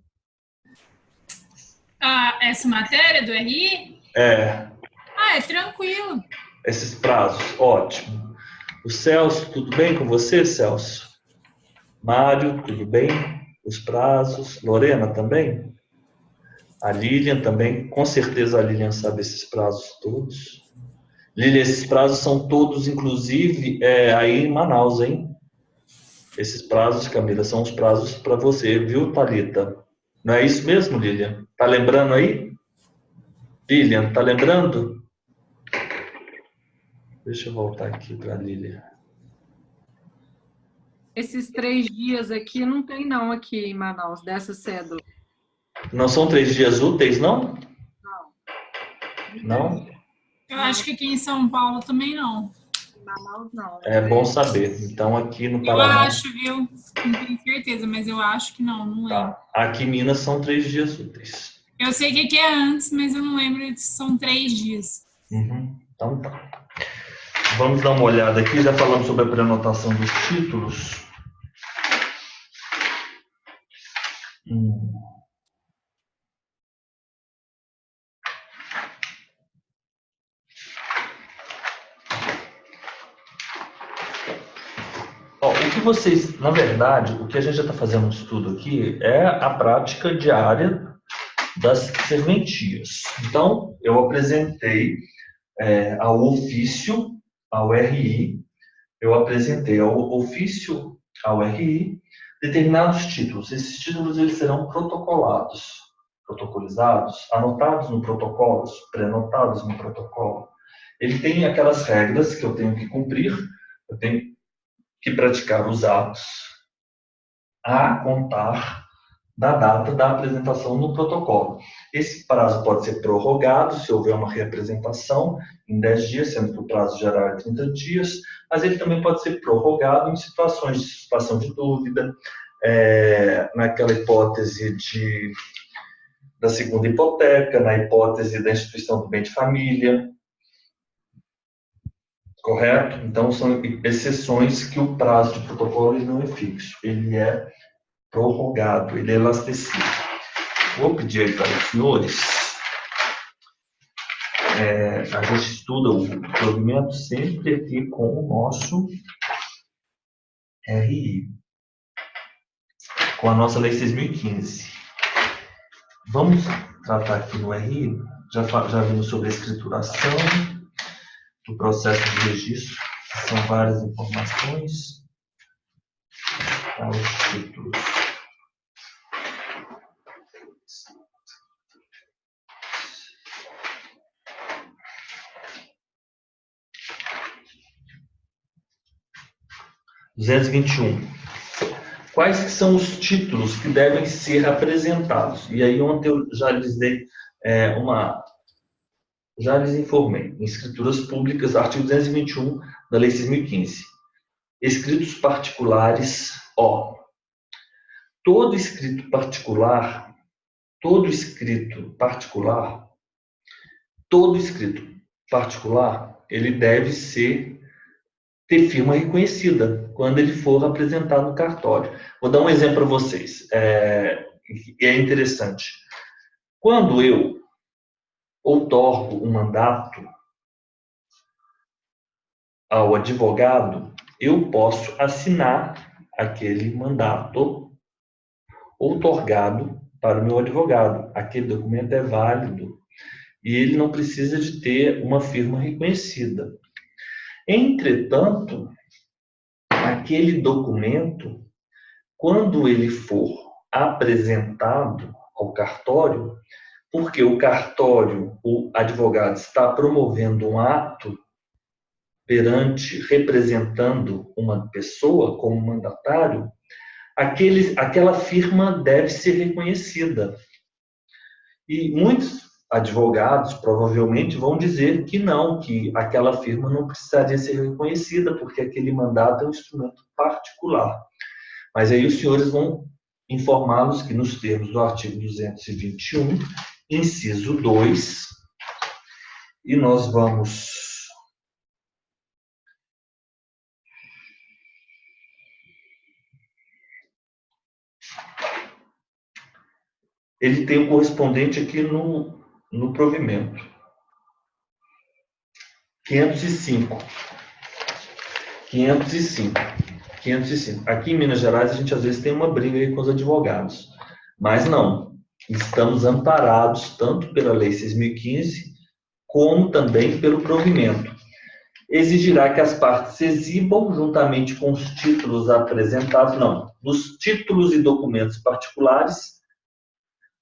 Essa matéria do RI? É tranquilo. Esses prazos, ótimo. O Celso, tudo bem com você, Celso? Mário, tudo bem? Os prazos. Lorena também? A Lilian também, com certeza a Lilian sabe esses prazos todos. Lilian, esses prazos são todos, inclusive, aí em Manaus, hein? Esses prazos, Camila, são os prazos para você, viu, Thalita? Não é isso mesmo, Lilian? Tá lembrando aí? Lilian, tá lembrando? Deixa eu voltar aqui para a Lilian. Esses 3 dias aqui não tem não aqui em Manaus, dessa cédula. Não são 3 dias úteis, não? Não. Não? Eu acho que aqui em São Paulo também não. Em Manaus não. É bom saber. Então aqui no Eu Paraná... acho, viu? Não tenho certeza, mas eu acho que não lembro. Tá. Aqui em Minas são 3 dias úteis. Eu sei que aqui é antes, mas eu não lembro se são 3 dias. Então tá. Vamos dar uma olhada aqui, já falamos sobre a prenotação dos títulos. O que vocês, na verdade, o que a gente já está fazendo um estudo aqui é a prática diária das serventias. Então, eu apresentei ao ofício, ao RI, eu apresentei ao ofício, ao RI, determinados títulos. Esses títulos eles serão protocolizados, anotados no protocolo, prenotados no protocolo. Ele tem aquelas regras que eu tenho que cumprir, eu tenho que praticar os atos a contar da data da apresentação no protocolo. Esse prazo pode ser prorrogado se houver uma reapresentação em 10 dias, sendo que o prazo geral é 30 dias, mas ele também pode ser prorrogado em situações de situação de dúvida, naquela hipótese da segunda hipoteca, na hipótese da instituição do bem de família. Correto? Então, são exceções que o prazo de protocolo ele não é fixo, ele é prorrogado, ele é elastecido. Vou pedir aí para os senhores, a gente estuda o provimento sempre aqui com o nosso RI, com a nossa Lei 6.015. Vamos tratar aqui no RI, já vimos sobre a escrituração, do processo de registro, que são várias informações, os títulos. Quais que são os títulos que devem ser apresentados? E aí ontem eu já lhes dei Já lhes informei. Em escrituras públicas, artigo 221 da Lei 6.015. Escritos particulares, todo escrito particular, ele deve ter firma reconhecida quando ele for apresentado no cartório. Vou dar um exemplo para vocês. É interessante. Quando eu outorgo um mandato ao advogado, eu posso assinar aquele mandato outorgado para o meu advogado. Aquele documento é válido e ele não precisa de ter uma firma reconhecida. Entretanto, aquele documento, quando ele for apresentado ao cartório, porque o cartório, o advogado está promovendo um ato representando uma pessoa como mandatário, aquela firma deve ser reconhecida. E muitos advogados provavelmente vão dizer que não, que aquela firma não precisaria ser reconhecida, porque aquele mandato é um instrumento particular. Mas aí os senhores vão informá-los que nos termos do artigo 221, inciso 2, e nós vamos... Ele tem o correspondente aqui no provimento. 505. Aqui em Minas Gerais, a gente às vezes tem uma briga aí com os advogados. Mas não. Estamos amparados tanto pela Lei 6.015, como também pelo provimento. Exigirá que as partes exibam, juntamente com os títulos apresentados, nos títulos e documentos particulares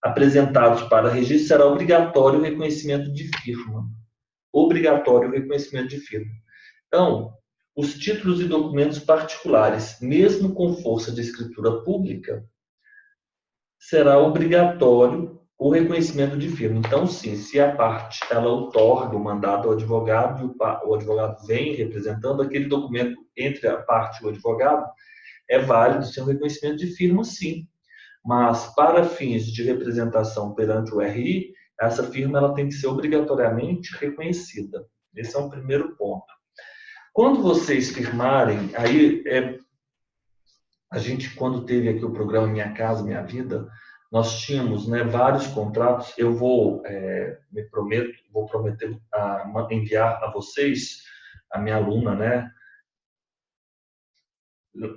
apresentados para registro, será obrigatório o reconhecimento de firma. Então, os títulos e documentos particulares, mesmo com força de escritura pública, será obrigatório o reconhecimento de firma. Então, sim, se a parte ela outorga o mandato ao advogado e o advogado vem representando, aquele documento entre a parte e o advogado é válido ser um reconhecimento de firma, sim. Mas, para fins de representação perante o RI, essa firma ela tem que ser obrigatoriamente reconhecida. Esse é um primeiro ponto. Quando vocês firmarem, a gente, quando teve aqui o programa Minha Casa, Minha Vida, nós tínhamos vários contratos. Eu vou prometer enviar a vocês, a minha aluna,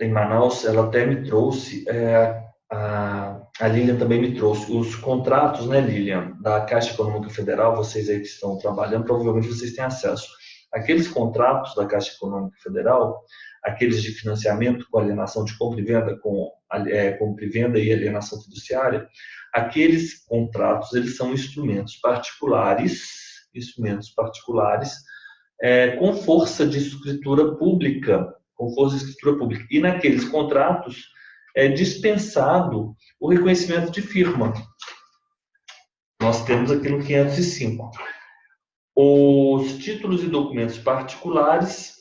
em Manaus, ela até me trouxe... A Lilian também me trouxe os contratos, Lilian, da Caixa Econômica Federal. Vocês aí que estão trabalhando, provavelmente vocês têm acesso. Aqueles contratos da Caixa Econômica Federal, aqueles de financiamento com alienação de compra e venda, compra e venda e alienação fiduciária, aqueles contratos, eles são instrumentos particulares com força de escritura pública, E naqueles contratos é dispensado o reconhecimento de firma. Nós temos aqui no 505. Os títulos e documentos particulares,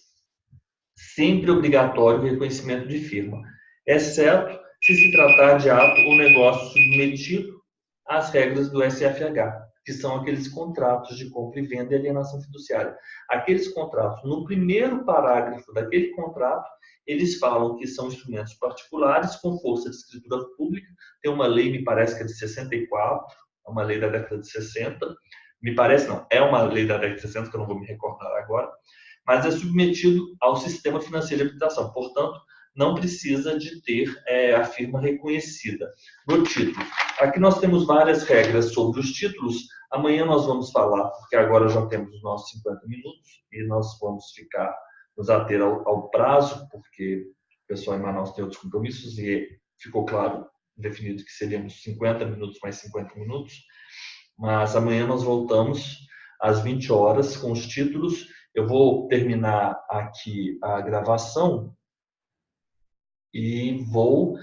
sempre obrigatório o reconhecimento de firma, exceto se tratar de ato ou negócio submetido às regras do SFH, que são aqueles contratos de compra e venda e alienação fiduciária. Aqueles contratos, no primeiro parágrafo daquele contrato, eles falam que são instrumentos particulares com força de escritura pública. Tem uma lei, me parece que é de 64, é uma lei da década de 60. Me parece não, é uma lei da década de 60, que eu não vou me recordar agora, mas é submetido ao sistema financeiro de habilitação. Portanto, não precisa de ter a firma reconhecida no título. Aqui nós temos várias regras sobre os títulos. Amanhã nós vamos falar, porque agora já temos os nossos 50 minutos e nós vamos nos ater ao prazo, porque o pessoal em Manaus tem outros compromissos e ficou claro, definido que seríamos 50 minutos mais 50 minutos. Mas amanhã nós voltamos às 20 horas com os títulos. Eu vou terminar aqui a gravação e vou